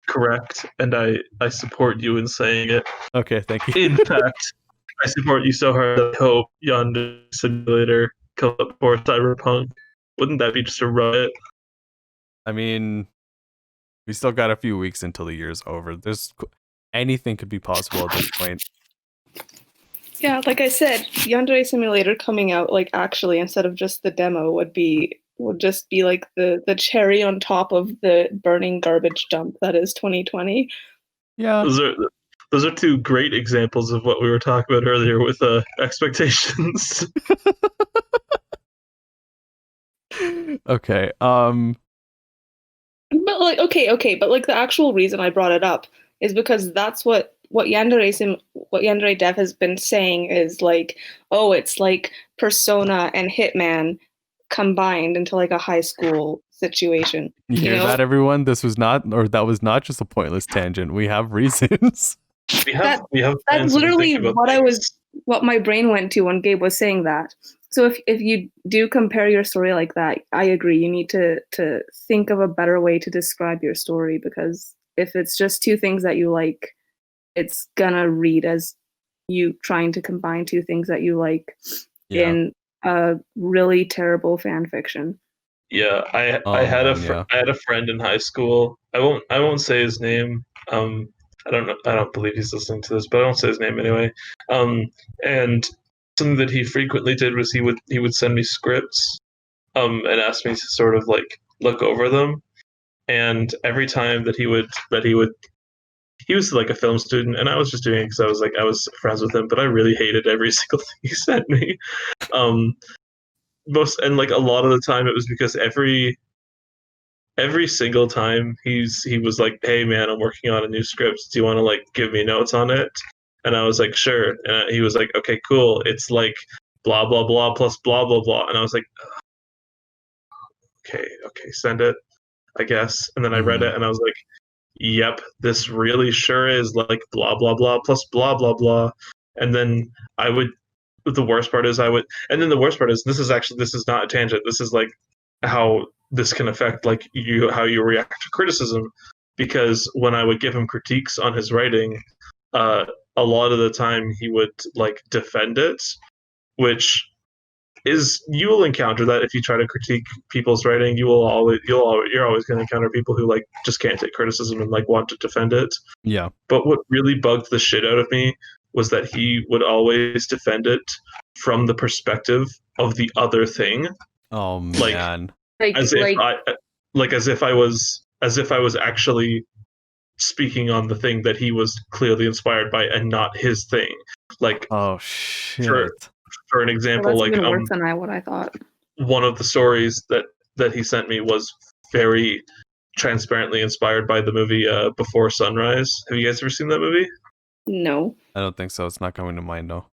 Speaker 3: correct, and I support you in saying it.
Speaker 1: Okay, thank you.
Speaker 3: In fact, I support you so hard. I hope Yandere Simulator comes up for Cyberpunk. Wouldn't that be just a riot?
Speaker 1: I mean, we still got a few weeks until the year's over. Anything could be possible at this point.
Speaker 2: Yeah, like I said, Yandere Simulator coming out like actually instead of just the demo would just be like the cherry on top of the burning garbage dump that is 2020.
Speaker 1: Yeah.
Speaker 3: Those are two great examples of what we were talking about earlier with expectations.
Speaker 1: Okay.
Speaker 2: But like okay, but like the actual reason I brought it up is because that's what Yandere Dev has been saying is like, oh, it's like Persona and Hitman combined into like a high school situation.
Speaker 1: You hear that, everyone? That was not just a pointless tangent. We have reasons.
Speaker 3: We have
Speaker 2: That's literally what my brain went to when Gabe was saying that. So if you do compare your story like that, I agree. You need to think of a better way to describe your story, because if it's just two things that you like, it's gonna read as you trying to combine two things that you like in a really terrible fan fiction.
Speaker 3: Yeah, I had a friend in high school. I won't say his name. I don't believe he's listening to this, but I won't say his name anyway. And something that he frequently did was he would send me scripts, and ask me to sort of like look over them. And every time that he was like a film student, and I was just doing it because I was friends with him, but I really hated every single thing he sent me. And like a lot of the time it was because every single time he was like, hey man, I'm working on a new script, do you want to like give me notes on it? And I was like, sure. And he was like, okay, cool, it's like blah blah blah plus blah blah blah. And I was like, okay, send it, I guess. And then I read it and I was like, yep, this really sure is like blah blah blah plus blah blah blah. And then the worst part is this is not a tangent, this is like how this can affect like how you react to criticism, because when I would give him critiques on his writing, a lot of the time he would like defend it, which is, you will encounter that if you try to critique people's writing. You're always going to encounter people who like just can't take criticism and like want to defend it.
Speaker 1: Yeah.
Speaker 3: But what really bugged the shit out of me was that he would always defend it from the perspective of the other thing.
Speaker 1: Oh man.
Speaker 3: As if I was actually speaking on the thing that he was clearly inspired by and not his thing. Like,
Speaker 1: oh shit.
Speaker 3: For an example,
Speaker 2: that's
Speaker 3: like
Speaker 2: even worse than what I thought.
Speaker 3: One of the stories that he sent me was very transparently inspired by the movie Before Sunrise. Have you guys ever seen that movie?
Speaker 2: No,
Speaker 1: I don't think so. It's not coming to mind, no.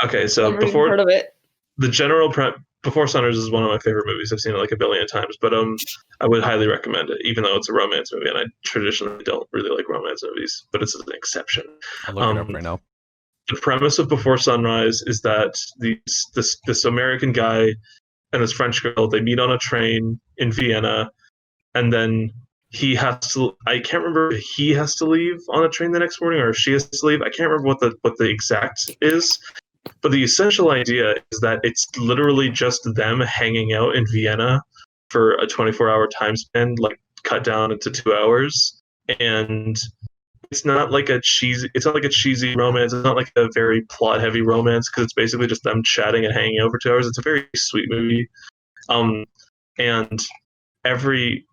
Speaker 3: Okay, so
Speaker 2: never even heard of it.
Speaker 3: The general Before Sunrise is one of my favorite movies. I've seen it like a billion times, but I would highly recommend it, even though it's a romance movie, and I traditionally don't really like romance movies, but it's an exception.
Speaker 1: I'll look it up right now.
Speaker 3: The premise of Before Sunrise is that this American guy and this French girl, they meet on a train in Vienna, and then he has to, I can't remember if he has to leave on a train the next morning or if she has to leave. I can't remember what the exact is, But the essential idea is that it's literally just them hanging out in Vienna for a 24-hour time span, like cut down into 2 hours. And it's not like a cheesy romance. It's not like a very plot heavy romance because it's basically just them chatting and hanging out for 2 hours. It's a very sweet movie. And every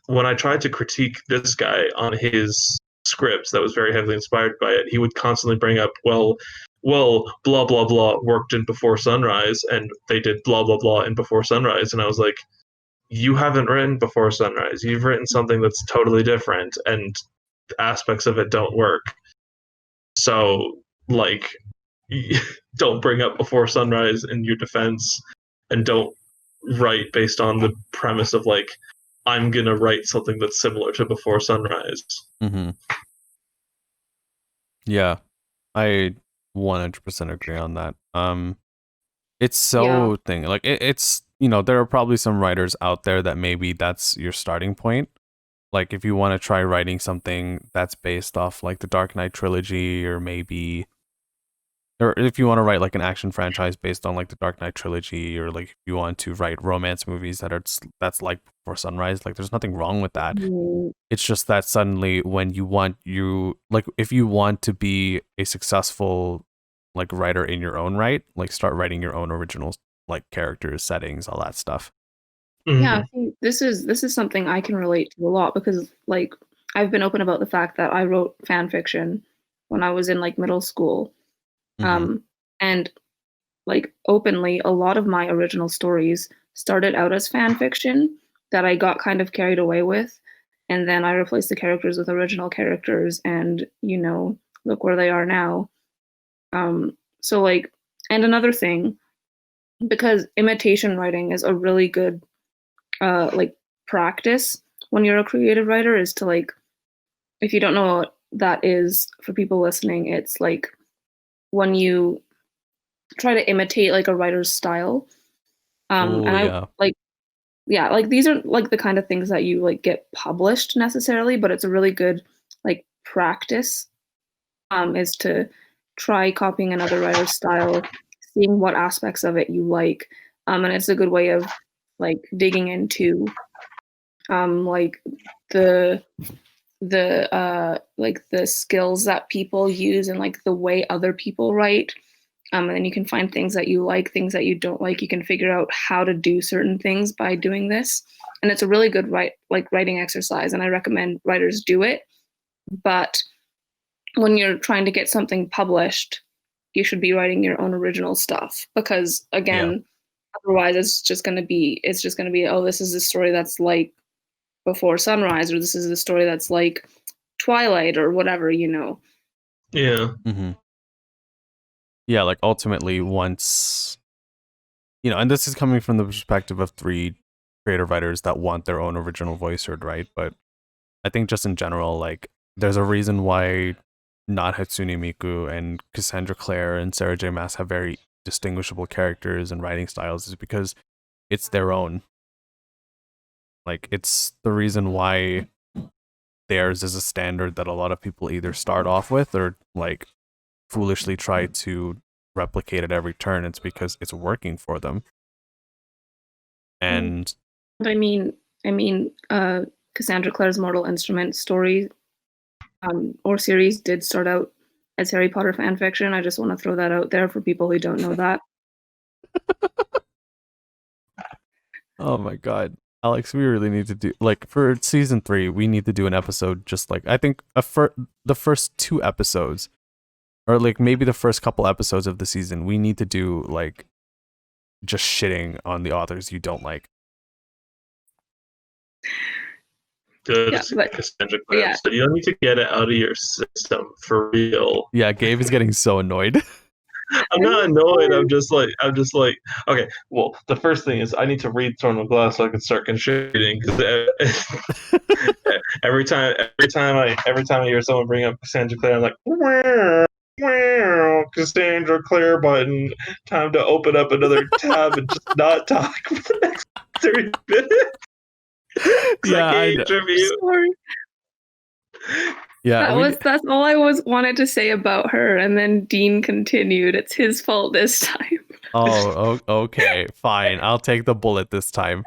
Speaker 3: when I tried to critique this guy on his scripts that was very heavily inspired by it, he would constantly bring up, well, blah blah blah worked in Before Sunrise, and they did blah blah blah in Before Sunrise, and I was like, you haven't written Before Sunrise. You've written something that's totally different, and aspects of it don't work. So, like, don't bring up Before Sunrise in your defense, and don't write based on the premise of like, I'm gonna write something that's similar to Before Sunrise.
Speaker 1: Mm-hmm. Yeah, I 100% agree on that. It's so thing like it's there are probably some writers out there that maybe that's your starting point. Like if you want to try writing something that's based off like the Dark Knight trilogy, or if you want to write like an action franchise based on like the Dark Knight trilogy, or like if you want to write romance movies that's like Before Sunrise, like there's nothing wrong with that.
Speaker 2: Mm.
Speaker 1: It's just that suddenly when if you want to be a successful like writer in your own right, like start writing your own original like characters, settings, all that stuff.
Speaker 2: Yeah, I think this is something I can relate to a lot because like I've been open about the fact that I wrote fan fiction when I was in like middle school. And like openly, a lot of my original stories started out as fan fiction that I got kind of carried away with, and then I replaced the characters with original characters, and look where they are now. So like, and another thing, because imitation writing is a really good like practice when you're a creative writer, is to like, if you don't know what that is for people listening, it's like when you try to imitate like a writer's style. And I like these are like the kind of things that you like get published necessarily, but it's a really good like practice is to try copying another writer's style, seeing what aspects of it you like. And it's a good way of like digging into like the like the skills that people use and like the way other people write. And then you can find things that you like, things that you don't like. You can figure out how to do certain things by doing this. And it's a really good writing exercise, and I recommend writers do it. But when you're trying to get something published, you should be writing your own original stuff, because again, otherwise it's just going to be, oh, this is the story that's like Before Sunrise, or this is the story that's like Twilight, or whatever,
Speaker 3: Yeah.
Speaker 1: Mm-hmm. Yeah, like ultimately once, and this is coming from the perspective of 3 creative writers that want their own original voice heard, right? But I think just in general, like there's a reason why not Hatsune Miku and Cassandra Clare and Sarah J. Maas have very distinguishable characters and writing styles, is because it's their own. Like it's the reason why theirs is a standard that a lot of people either start off with or like foolishly try to replicate at every turn. It's because it's working for them. And
Speaker 2: I mean Cassandra Clare's Mortal Instrument story or series did start out as Harry Potter fan fiction. I just want to throw that out there for people who don't know that.
Speaker 1: Oh my god, Alex, we really need to do like for season 3. We need to do an episode just like I think the first 2 episodes, or like maybe the first couple episodes of the season. We need to do like just shitting on the authors you don't like.
Speaker 3: Good.
Speaker 2: Yeah, but,
Speaker 3: Cassandra Clare. So you don't need to get it out of your system for real.
Speaker 1: Yeah, Gabe is getting so annoyed.
Speaker 3: I'm not annoyed. I'm just like, okay. Well, the first thing is I need to read Throne of Glass so I can start contributing. Because every time I hear someone bring up Cassandra Clare, I'm like, wow, Cassandra Clare button. Time to open up another tab and just not talk for the next 30 minutes.
Speaker 1: Yeah, I know.
Speaker 2: Sorry.
Speaker 1: Yeah,
Speaker 2: That's all I wanted to say about her, and then Dean continued. It's his fault this time.
Speaker 1: okay, fine. I'll take the bullet this time.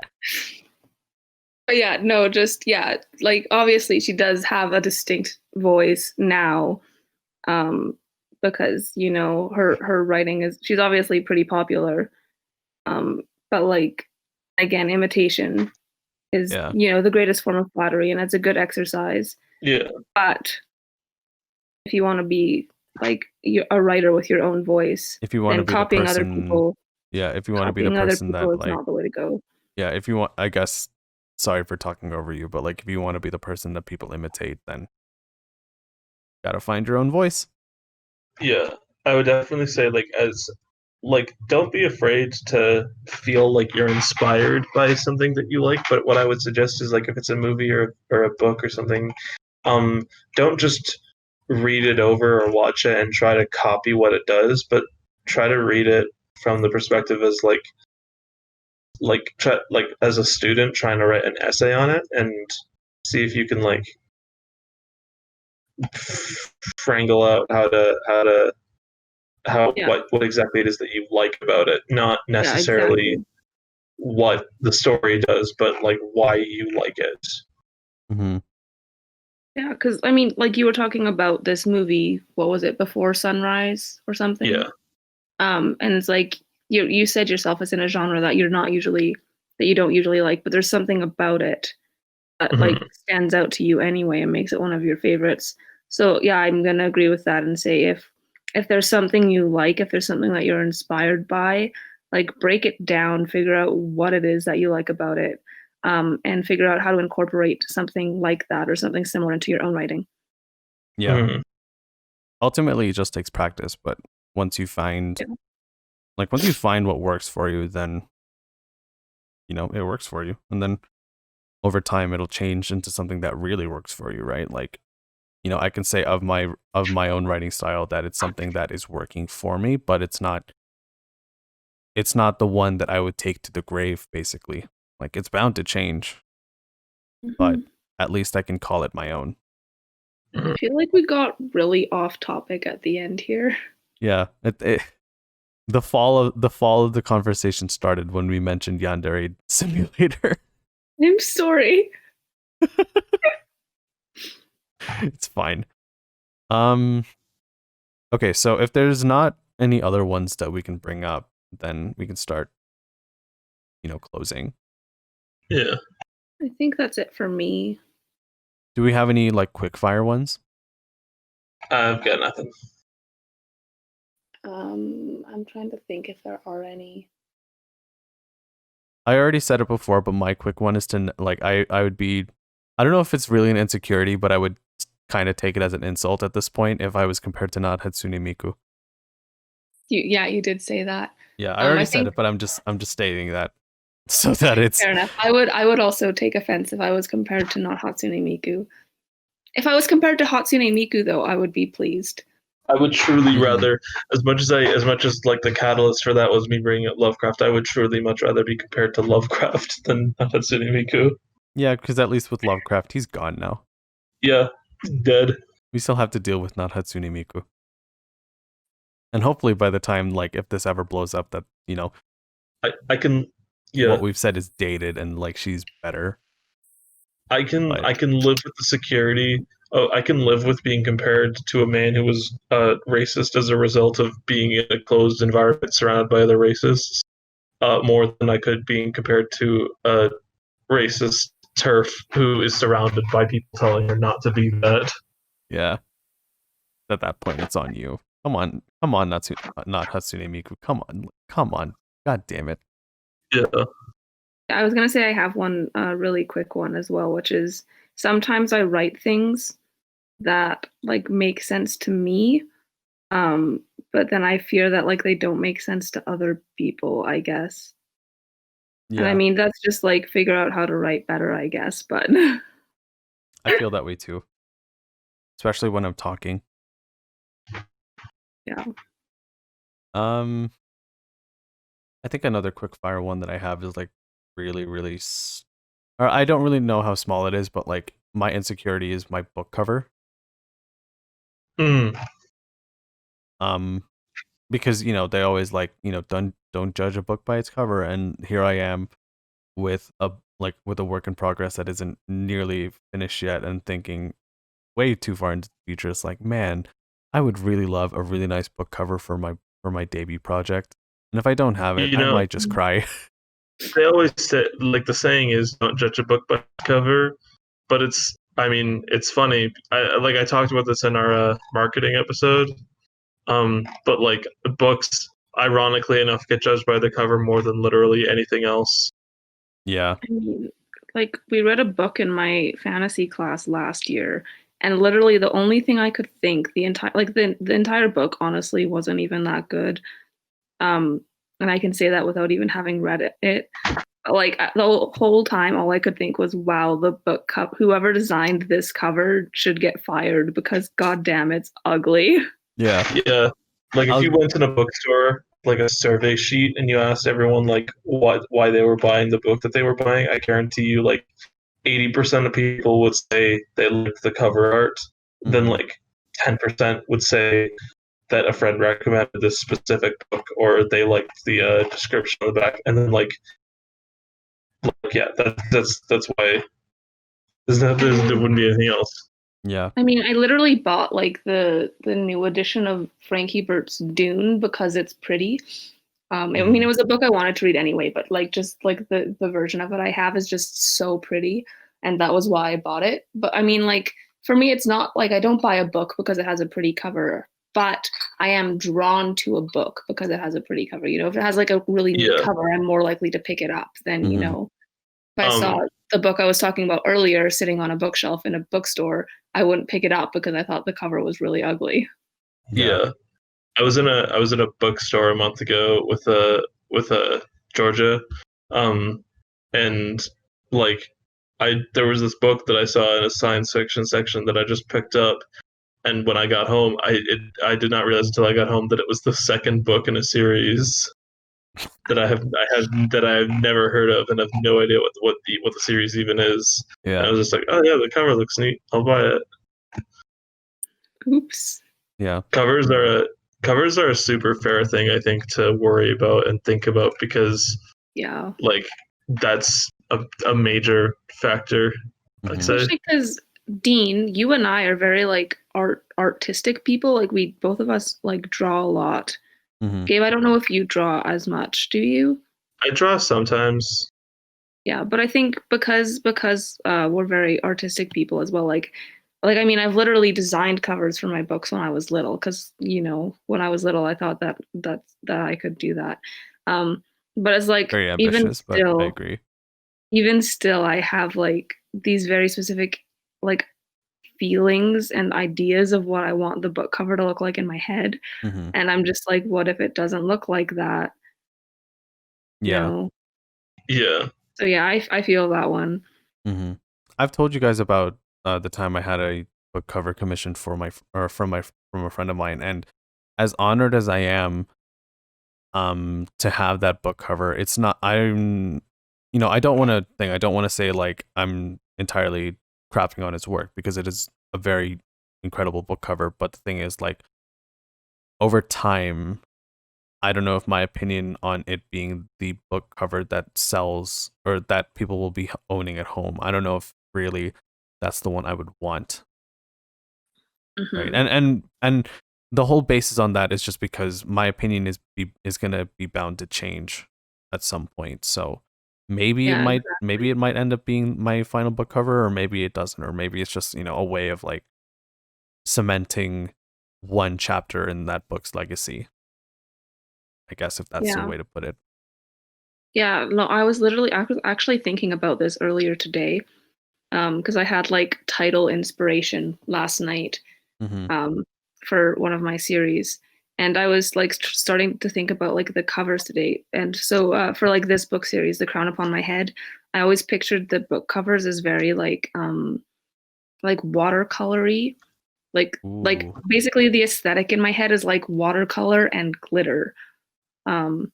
Speaker 2: But yeah, no, just yeah, like obviously she does have a distinct voice now, because her writing she's obviously pretty popular, but like again, imitation is
Speaker 1: Yeah.
Speaker 2: the greatest form of flattery, and it's a good exercise.
Speaker 3: Yeah.
Speaker 2: But if you want to be like a writer with your own voice,
Speaker 1: If you want to
Speaker 2: then
Speaker 1: be the
Speaker 2: copying other
Speaker 1: person,
Speaker 2: people,
Speaker 1: yeah, if you want to be the
Speaker 2: copying other
Speaker 1: person
Speaker 2: people
Speaker 1: that
Speaker 2: is
Speaker 1: like,
Speaker 2: not the way to go.
Speaker 1: yeah, if you want, I guess, sorry for talking over you, but like if you want to be the person that people imitate, then gotta find your own voice.
Speaker 3: Yeah, I would definitely say don't be afraid to feel like you're inspired by something that you like. But what I would suggest is like if it's a movie or a book or something, don't just read it over or watch it and try to copy what it does, but try to read it from the perspective as like as a student trying to write an essay on it and see if you can like wrangle out what exactly it is that you like about it, not necessarily
Speaker 2: exactly.
Speaker 3: what the story does, but like why you like it.
Speaker 1: Mm-hmm.
Speaker 2: Yeah, because I mean, like you were talking about this movie, what was it, Before Sunrise or something?
Speaker 3: Yeah.
Speaker 2: And it's like you said yourself it's in a genre that you don't usually like, but there's something about it that like stands out to you anyway and makes it one of your favorites. So yeah, I'm gonna agree with that and say if there's something you like, if there's something that you're inspired by, like break it down, figure out what it is that you like about it, and figure out how to incorporate something like that or something similar into your own writing.
Speaker 1: Yeah. Ultimately, it just takes practice, but once you find what works for you, then it works for you, and then over time it'll change into something that really works for you, right? Like, I can say of my own writing style that it's something that is working for me, but it's not the one that I would take to the grave, basically. Like, it's bound to change, but at least I can call it my own.
Speaker 2: I feel like we got really off topic at the end here.
Speaker 1: Yeah, the fall of the conversation started when we mentioned Yandere Simulator.
Speaker 2: I'm sorry.
Speaker 1: It's fine. Okay, so if there's not any other ones that we can bring up, then we can start, closing.
Speaker 3: Yeah.
Speaker 2: I think that's it for me.
Speaker 1: Do we have any like quick fire ones?
Speaker 3: I've got nothing.
Speaker 2: I'm trying to think if there are any.
Speaker 1: I already said it before, but my quick one is to like I would be, I don't know if it's really an insecurity, but I would kind of take it as an insult at this point if I was compared to not Hatsune Miku.
Speaker 2: You did say that.
Speaker 1: Yeah, I already said it, but I'm just stating that so that it's
Speaker 2: fair enough. I would also take offense if I was compared to not Hatsune Miku. If I was compared to Hatsune Miku, though, I would be pleased.
Speaker 3: I would truly rather, as much as like the catalyst for that was me bringing up Lovecraft, I would truly much rather be compared to Lovecraft than Hatsune Miku.
Speaker 1: Yeah, because at least with Lovecraft, he's gone now.
Speaker 3: Yeah, dead.
Speaker 1: We still have to deal with not Hatsune Miku. And hopefully by the time, like, if this ever blows up, that,
Speaker 3: I can, yeah.
Speaker 1: What we've said is dated and, like, she's better.
Speaker 3: I can live with the security. Oh, I can live with being compared to a man who was racist as a result of being in a closed environment surrounded by other racists, more than I could being compared to a racist turf who is surrounded by people telling her not to be that.
Speaker 1: Yeah. At that point, it's on you. Come on, not Hatsune Miku. Come on. God damn it.
Speaker 3: Yeah.
Speaker 2: I was gonna say I have one really quick one as well, which is sometimes I write things that like make sense to me, but then I fear that like they don't make sense to other people, I guess. Yeah. And I mean that's just like figure out how to write better, I guess, but
Speaker 1: I feel that way too. Especially when I'm talking.
Speaker 2: Yeah.
Speaker 1: I think another quick fire one that I have is like really, really or I don't really know how small it is, but like my insecurity is my book cover.
Speaker 3: Mm.
Speaker 1: Because they always like don't judge a book by its cover, and here I am with a work in progress that isn't nearly finished yet, and thinking way too far into the future. It's like, man, I would really love a really nice book cover for my debut project, and if I don't have it,
Speaker 3: You
Speaker 1: I
Speaker 3: know,
Speaker 1: might just cry.
Speaker 3: they always say, like, the saying is, "Don't judge a book by its cover," but it's funny. I talked about this in our marketing episode. But like books, ironically enough, get judged by the cover more than literally anything else.
Speaker 1: Yeah.
Speaker 2: I mean, like we read a book in my fantasy class last year, and literally the only thing I could think the entire book honestly wasn't even that good. And I can say that without even having read it. Like the whole time, all I could think was, "Wow, the book cover. Whoever designed this cover should get fired because goddamn, it's ugly."
Speaker 1: Yeah.
Speaker 3: Yeah, like if
Speaker 1: I'll,
Speaker 3: you went in a bookstore, like a survey sheet, and you asked everyone like why they were buying the book that they were buying, I guarantee you, like 80% of people would say they liked the cover art. Then
Speaker 1: Mhm.
Speaker 3: like 10% would say that a friend recommended this specific book, or they liked the description on the back, and then yeah, that's why there wouldn't be anything else.
Speaker 1: Yeah.
Speaker 2: I mean, I literally bought like the new edition of Frank Hebert's Dune because it's pretty. I mean, it was a book I wanted to read anyway, but like just like the version of it I have is just so pretty, and that was why I bought it. But I mean, like for me, it's not like I don't buy a book because it has a pretty cover, but I am drawn to a book because it has a pretty cover. If it has like a really neat
Speaker 3: Yeah.
Speaker 2: cover, I'm more likely to pick it up than
Speaker 1: Mhm.
Speaker 2: if I saw
Speaker 3: Um.
Speaker 2: the book I was talking about earlier sitting on a bookshelf in a bookstore, I wouldn't pick it up because I thought the cover was really ugly.
Speaker 1: Yeah.
Speaker 3: Yeah. I was in a bookstore a month ago with a Georgia, and like there was this book that I saw in a science fiction section that I just picked up, and when I got home, I did not realize until I got home that it was the second book in a series that I have never heard of, and have no idea what the series even is. And
Speaker 1: Yeah.
Speaker 3: I was just like, oh yeah, the cover looks neat. I'll buy it.
Speaker 2: Oops.
Speaker 1: Yeah.
Speaker 3: Covers are a super fair thing, I think, to worry about and think about, because
Speaker 2: Yeah.
Speaker 3: like that's a major factor, I'd
Speaker 1: Mhm.
Speaker 3: say.
Speaker 2: Especially because Dean, you and I are very like artistic people. Like we both of us like draw a lot.
Speaker 1: Mhm.
Speaker 2: Gabe, I don't know if you draw as much. Do you?
Speaker 3: I draw sometimes.
Speaker 2: Yeah, but I think because we're very artistic people as well. Like I mean, I've literally designed covers for my books when I was little because when I was little, I thought that I could do that. But it's like
Speaker 1: Very ambitious, but I agree.
Speaker 2: even still, I have like these very specific like feelings and ideas of what I want the book cover to look like in my head,
Speaker 1: Mhm.
Speaker 2: and I'm just like, what if it doesn't look like that? You
Speaker 1: Yeah.
Speaker 2: know?
Speaker 3: Yeah.
Speaker 2: So yeah, I feel that one.
Speaker 1: Mhm. I've told you guys about the time I had a book cover commissioned for from a friend of mine, and as honored as I am to have that book cover, it's not I don't want to say like I'm entirely crapping on his work, because it is a very incredible book cover, but the thing is, like, over time, I don't know if my opinion on it being the book cover that sells or that people will be owning at home, I don't know if really that's the one I would want. Right.
Speaker 2: Hmm.
Speaker 1: And the whole basis on that is just because my opinion is going to be bound to change at some point. So
Speaker 2: Yeah,
Speaker 1: maybe
Speaker 2: exactly.
Speaker 1: it might end up being my final book cover, or maybe it doesn't, or maybe it's just, a way of like cementing one chapter in that book's legacy, I guess, if that's the
Speaker 2: Yeah.
Speaker 1: way to put it.
Speaker 2: Yeah, no, I was actually thinking about this earlier today, because I had like title inspiration last night,
Speaker 1: Mhm.
Speaker 2: um, for one of my series, and I was like starting to think about like the covers today. And so for like this book series, The Crown Upon My Head, I always pictured the book covers as very like watercolory, like
Speaker 1: Ooh.
Speaker 2: basically the aesthetic in my head is like watercolor and glitter. Um,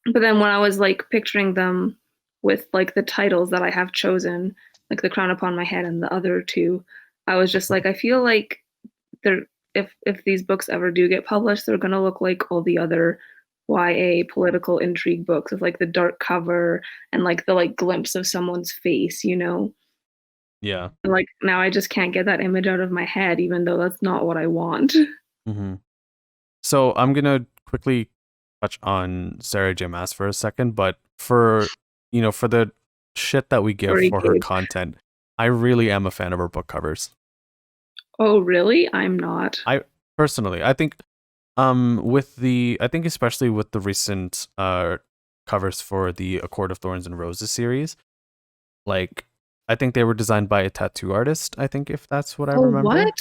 Speaker 2: But then when I was like picturing them with like the titles that I have chosen, like The Crown Upon My Head and the other two, I was just like, I feel like they're if these books ever do get published, they're gonna look like all the other YA political intrigue books with like the dark cover and like the like glimpse of someone's face, you know?
Speaker 1: Yeah.
Speaker 2: And, like now I just can't get that image out of my head, even though that's not what I want.
Speaker 1: Mm-hmm. So I'm gonna quickly touch on Sarah J. Maas for a second, but for the shit that we give
Speaker 2: Sorry,
Speaker 1: for her
Speaker 2: Gabe.
Speaker 1: content, I really am a fan of her book covers.
Speaker 2: Oh, really? I'm not.
Speaker 1: I personally, I think, I think especially with the recent covers for the A Court of Thorns and Roses series, like I think they were designed by a tattoo artist. I think if that's what I
Speaker 2: Oh,
Speaker 1: remember.
Speaker 2: what?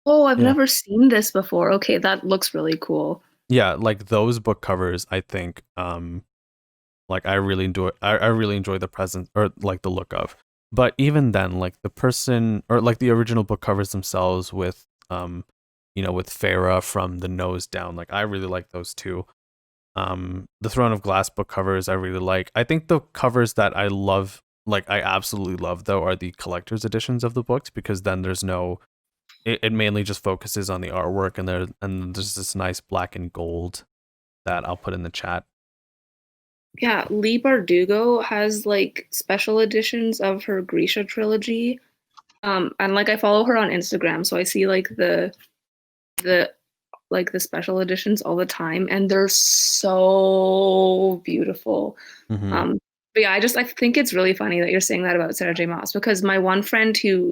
Speaker 2: Oh, I've
Speaker 1: Yeah.
Speaker 2: never seen this before. Okay, that looks really cool.
Speaker 1: Yeah, like those book covers, I think, like I really enjoy the presence or like the look of. But even then, like the person or like the original book covers themselves with with Farah from the nose down, like I really like those too. The Throne of Glass book covers I really like. I think the covers that I love, like I absolutely love though, are the collector's editions of the books, because then there's no it mainly just focuses on the artwork, and there's this nice black and gold that I'll put in the chat.
Speaker 2: Yeah, Lee Bardugo has like special editions of her Grisha trilogy. And like I follow her on Instagram, so I see like the special editions all the time, and they're so beautiful.
Speaker 1: Mm-hmm.
Speaker 2: But yeah, I think it's really funny that you're saying that about Sarah J. Maas, because my one friend who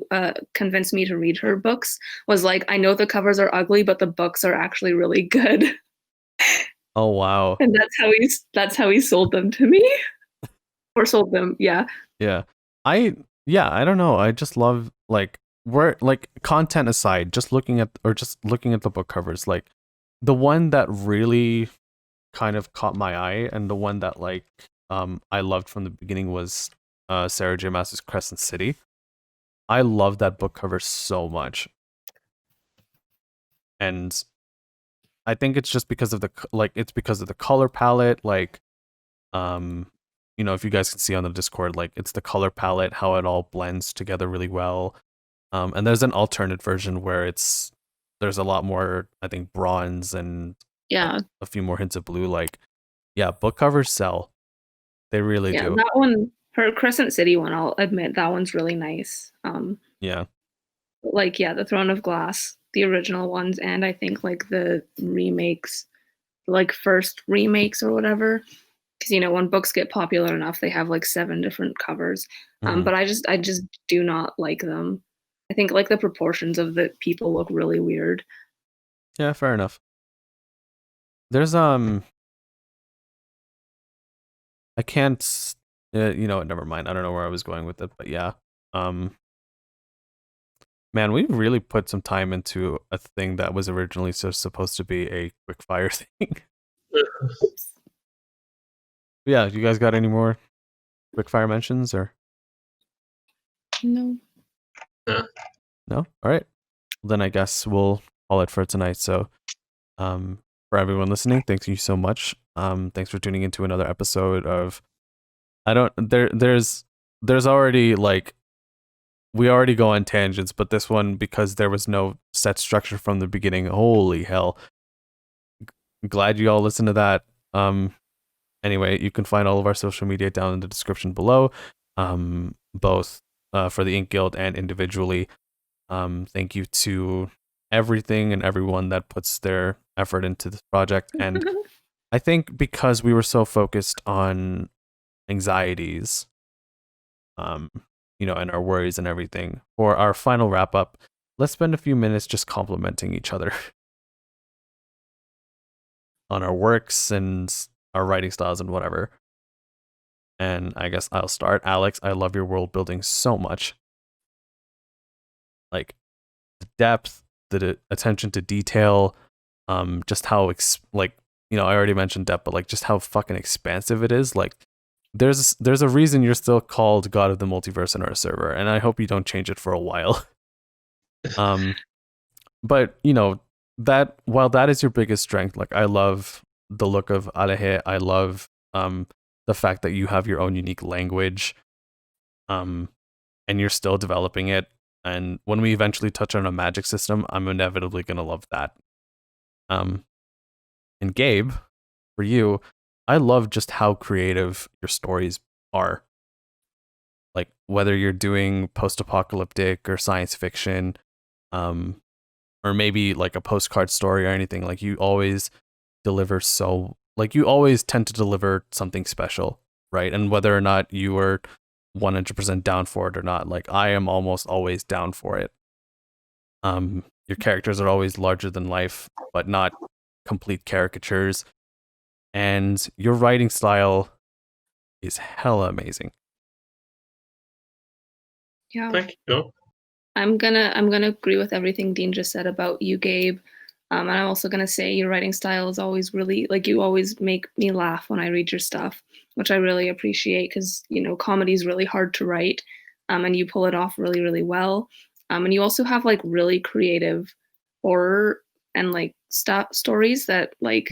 Speaker 2: convinced me to read her books was like, I know the covers are ugly, but the books are actually really good.
Speaker 1: Oh wow.
Speaker 2: And that's how he sold them to me. Or sold them, yeah.
Speaker 1: Yeah. I don't know. I just love like content aside, just looking at the book covers, like the one that really kind of caught my eye and the one that like I loved from the beginning was Sarah J. Maas's Crescent City. I love that book cover so much. And I think it's just because of the color palette, like if you guys can see on the Discord, like it's the color palette, how it all blends together really well. And there's an alternate version where there's a lot more, I think, bronze and a few more hints of blue. Like, yeah, book covers sell. They really do.
Speaker 2: That one, her Crescent City one, I'll admit that one's really nice.
Speaker 1: Yeah.
Speaker 2: Like, yeah, the Throne of Glass, the original ones, and I think like the remakes, like first remakes or whatever. Because when books get popular enough, they have like 7 different covers.
Speaker 1: Mm-hmm.
Speaker 2: But I just do not like them. I think like the proportions of the people look really weird.
Speaker 1: Yeah, fair enough. There's I can't never mind. I don't know where I was going with it, but yeah. Man, we really put some time into a thing that was originally supposed to be a quick fire thing. Yeah, you guys got any more quick fire mentions or?
Speaker 2: No.
Speaker 3: Yeah.
Speaker 1: No? All right. Well, then I guess we'll call it for tonight. So, for everyone listening, thank you so much. Thanks for tuning into another episode of there's already like we already go on tangents, but this one, because there was no set structure from the beginning, holy hell. Glad you all listened to that. Anyway, you can find all of our social media down in the description below, both for the InkGuild and individually. Thank you to everything and everyone that puts their effort into this project. And I think because we were so focused on anxieties, and our worries and everything, for our final wrap up, let's spend a few minutes just complimenting each other on our works and our writing styles and whatever. And I guess I'll start. Alex, I love your world building so much. Like the depth, the attention to detail, just how I already mentioned depth, but like just how fucking expansive it is. Like there's a reason you're still called God of the Multiverse in our server, and I hope you don't change it for a while. But that while that is your biggest strength, like I love the look of Aleje. I love the fact that you have your own unique language. And and you're still developing it. And when we eventually touch on a magic system, I'm inevitably going to love that. And Gabe, for you, I love just how creative your stories are. Like whether you're doing post-apocalyptic or science fiction, or maybe like a postcard story or anything, like you always you always tend to deliver something special, right? And whether or not you were 100% down for it or not, like I am almost always down for it. Your characters are always larger than life, but not complete caricatures. And your writing style is hella amazing.
Speaker 2: Yeah.
Speaker 3: Thank you.
Speaker 2: I'm gonna agree with everything Dean just said about you, Gabe. And I'm also gonna say your writing style is always really like you always make me laugh when I read your stuff, which I really appreciate because comedy is really hard to write, and you pull it off really really well. And you also have like really creative horror and like stories that like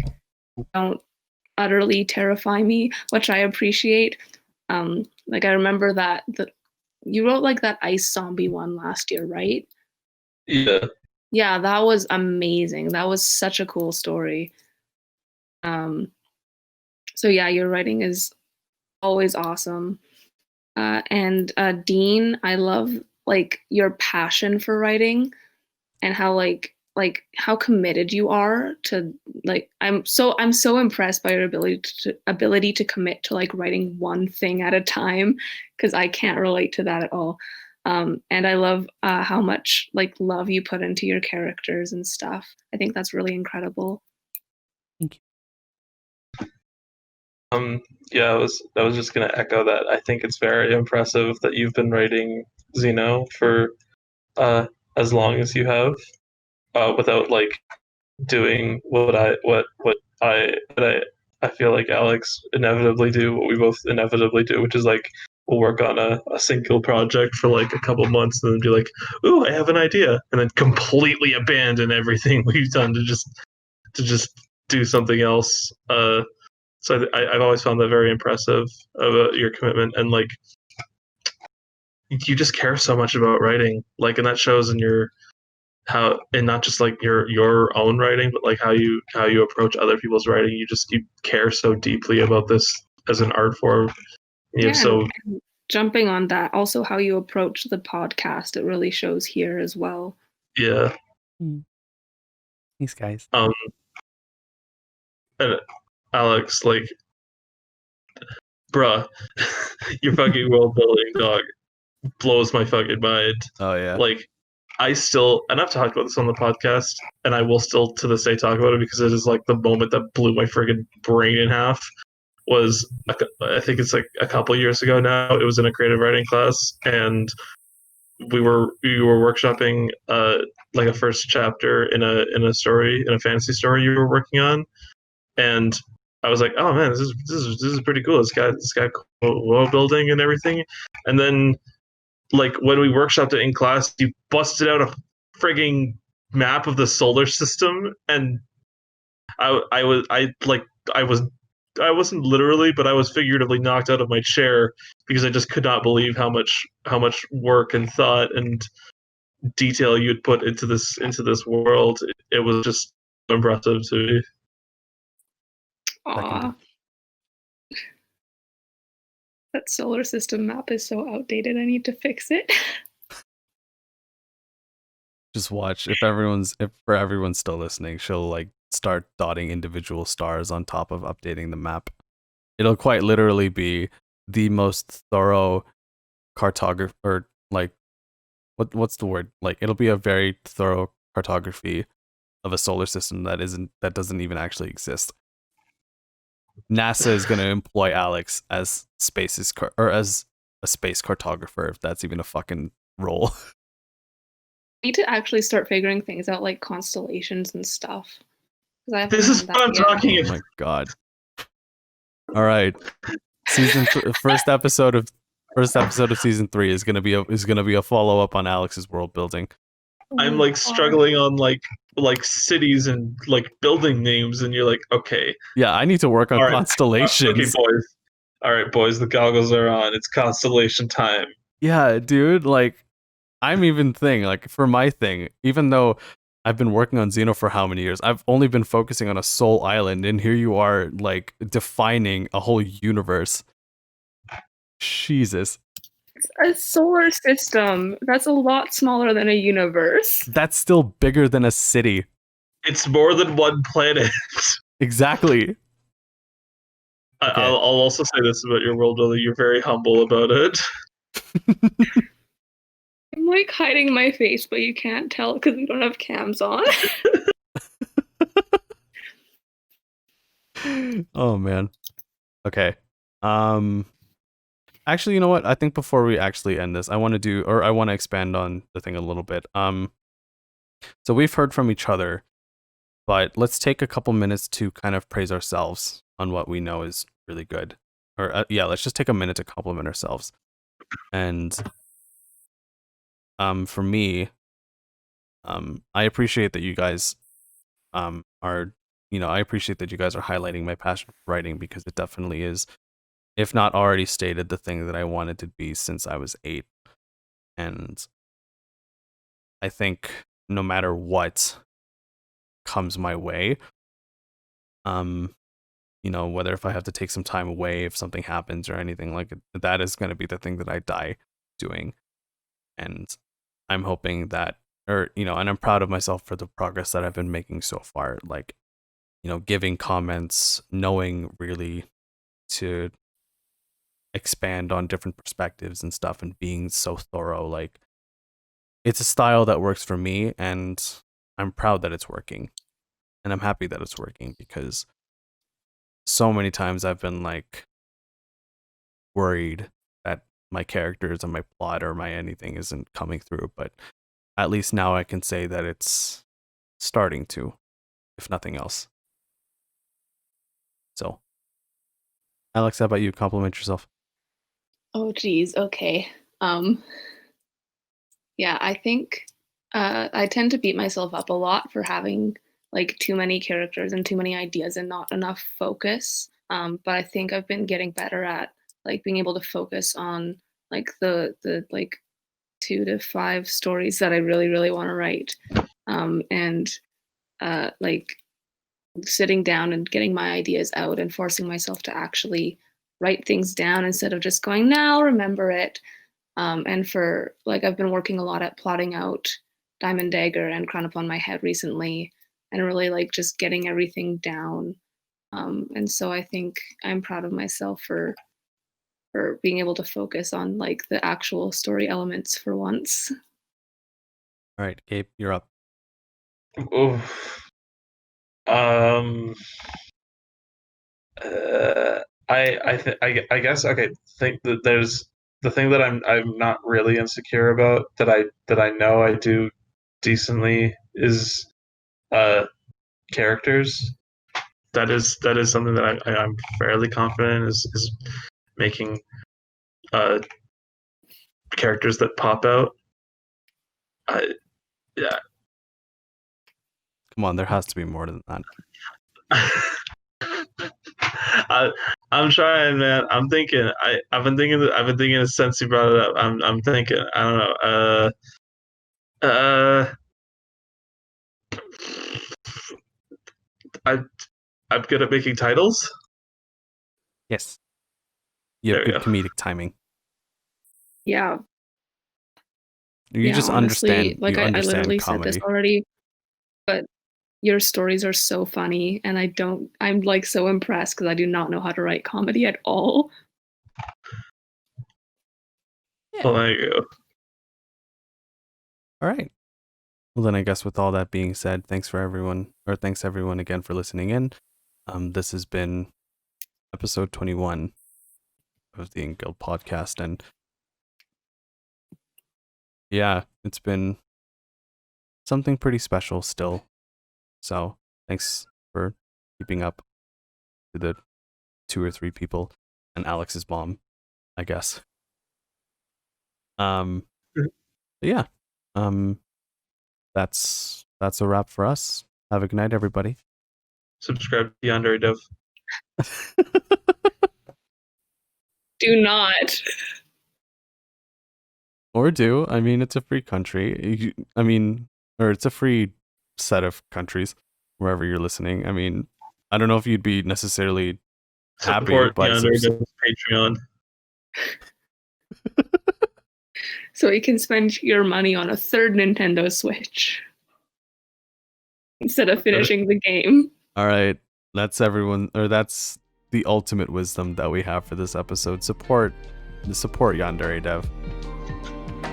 Speaker 2: don't utterly terrify me, which I appreciate. Like I remember that you wrote like that ice zombie one last year, right?
Speaker 3: Yeah.
Speaker 2: Yeah, that was amazing. That was such a cool story. So yeah, your writing is always awesome. And Dean, I love like your passion for writing and how like how committed you are to like I'm so impressed by your ability to commit to like writing one thing at a time because I can't relate to that at all. And I love how much like love you put into your characters and stuff. I think that's really incredible.
Speaker 1: Thank you.
Speaker 3: Yeah, I was just gonna echo that. I think it's very impressive that you've been writing Xeno for as long as you have, without like doing what I feel like Alex inevitably do, what we both inevitably do, which is like we'll work on a single project for like a couple months and then be like, ooh, I have an idea, and then completely abandon everything we've done to just do something else. So I've always found that very impressive about your commitment, and like you just care so much about writing, like, and that shows in your how, and not just like your own writing, but like how you approach other people's writing. You care so deeply about this as an art form. You have so
Speaker 2: and jumping on that, also how you approach the podcast, it really shows here as well.
Speaker 3: yeah.
Speaker 1: Thanks, guys.
Speaker 3: And Alex, like, bruh, your fucking world building, dog, blows my fucking mind.
Speaker 1: Oh yeah.
Speaker 3: Like, I still, and I've talked about this on the podcast, and I will still to this day talk about it because it is like the moment that blew my friggin' brain in half. Was I think it's like a couple years ago now. It was in a creative writing class, and we were workshopping like a first chapter in a story, in a fantasy story you were working on, and I was like, oh man, this is pretty cool. It's got cool world building and everything, and then like when we workshopped it in class, you busted out a frigging map of the solar system, and I wasn't literally, but I was figuratively knocked out of my chair because I just could not believe how much work and thought and detail you'd put into this world. It was just impressive to me.
Speaker 2: Aww. That solar system map is so outdated. I need to fix it.
Speaker 1: Just watch if for everyone's still listening, she'll like start dotting individual stars on top of updating the map. It'll quite literally be the most thorough cartography, or like what's the word? Like it'll be a very thorough cartography of a solar system that doesn't even actually exist. NASA is going to employ Alex as as a space cartographer, if that's even a fucking role.
Speaker 2: I need to actually start figuring things out like constellations and stuff.
Speaker 3: This is what I'm talking about.
Speaker 1: Oh my god. All right. First episode of season 3 is gonna be a follow up on Alex's world building.
Speaker 3: I'm like struggling on like cities and like building names, and you're like, okay.
Speaker 1: Yeah, I need to work on constellations.
Speaker 3: Okay, boys. All right, boys, the goggles are on. It's constellation time.
Speaker 1: Yeah, dude, like I'm even for my thing, even though I've been working on Xeno for how many years, I've only been focusing on a sole island, and here you are like defining a whole universe. Jesus.
Speaker 2: A solar system. That's a lot smaller than a universe.
Speaker 1: That's still bigger than a city.
Speaker 3: It's more than one planet.
Speaker 1: Exactly. Okay.
Speaker 3: I'll also say this about your world building. You're very humble about it.
Speaker 2: I'm like hiding my face, but you can't tell because we don't have cams on.
Speaker 1: Oh man. Okay. Actually, you know what? I think before we actually end this, I want to expand on the thing a little bit. So we've heard from each other, but let's take a couple minutes to kind of praise ourselves on what we know is really good. Or let's just take a minute to compliment ourselves. And for me, I appreciate that you guys are, I appreciate that you guys are highlighting my passion for writing, because it definitely is, if not already stated, the thing that I wanted to be since I was 8. And I think no matter what comes my way, whether if I have to take some time away, if something happens or anything like it, that is going to be the thing that I die doing. And I'm hoping that, and I'm proud of myself for the progress that I've been making so far. Like, giving comments, knowing really to expand on different perspectives and stuff, and being so thorough. Like, it's a style that works for me, and I'm proud that it's working. And I'm happy that it's working, because so many times I've been like worried that my characters and my plot or my anything isn't coming through, but at least now I can say that it's starting to, if nothing else. So, Alex, how about you? Compliment yourself.
Speaker 2: Oh, geez. Okay. Yeah, I think I tend to beat myself up a lot for having like too many characters and too many ideas and not enough focus. But I think I've been getting better at like being able to focus on like the like 2 to 5 stories that I really, really want to write. And like sitting down and getting my ideas out and forcing myself to actually write things down instead of just going, now I'll remember it. And for like, I've been working a lot at plotting out Diamond Dagger and Crown Upon My Head recently, and really like just getting everything down. And so I think I'm proud of myself for being able to focus on like the actual story elements for once.
Speaker 1: All right, Gabe, you're up.
Speaker 3: Oof. I guess okay. Think that there's the thing that I'm not really insecure about, that I know I do decently, is characters. That is something that I'm fairly confident is making characters that pop out. Yeah.
Speaker 1: Come on, there has to be more than that.
Speaker 3: I'm trying, man. I'm thinking. I've been thinking since you brought it up. I'm thinking. I don't know. I'm good at making titles.
Speaker 1: Yes. You have
Speaker 3: There we
Speaker 1: good
Speaker 3: go.
Speaker 1: comedic timing.
Speaker 2: Yeah.
Speaker 1: You just
Speaker 2: honestly,
Speaker 1: understand.
Speaker 2: like
Speaker 1: You
Speaker 2: I
Speaker 1: understand
Speaker 2: literally
Speaker 1: comedy.
Speaker 2: said this already, but your stories are so funny, and I'm like so impressed because I do not know how to write comedy at all.
Speaker 1: Yeah.
Speaker 3: Well, there you go.
Speaker 1: All right. Well, then I guess with all that being said, thanks everyone again for listening in. This has been episode 21 of the InkGuild Podcast, and yeah, it's been something pretty special still. So thanks for keeping up to the 2 or 3 people and Alex's mom, I guess. Yeah. That's a wrap for us. Have a good night, everybody.
Speaker 3: Subscribe to Yandere Dev.
Speaker 2: Do not.
Speaker 1: Or do. I mean, it's a free country. Or it's a free set of countries wherever you're listening. I mean, I don't know if you'd be necessarily happy
Speaker 3: Support
Speaker 1: by
Speaker 3: Yandere Patreon.
Speaker 2: So you can spend your money on a third Nintendo Switch instead of finishing the game.
Speaker 1: All right, that's the ultimate wisdom that we have for this episode. Support Yandere Dev.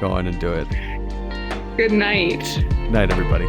Speaker 1: Go on and do it.
Speaker 2: Good night.
Speaker 1: Night, everybody.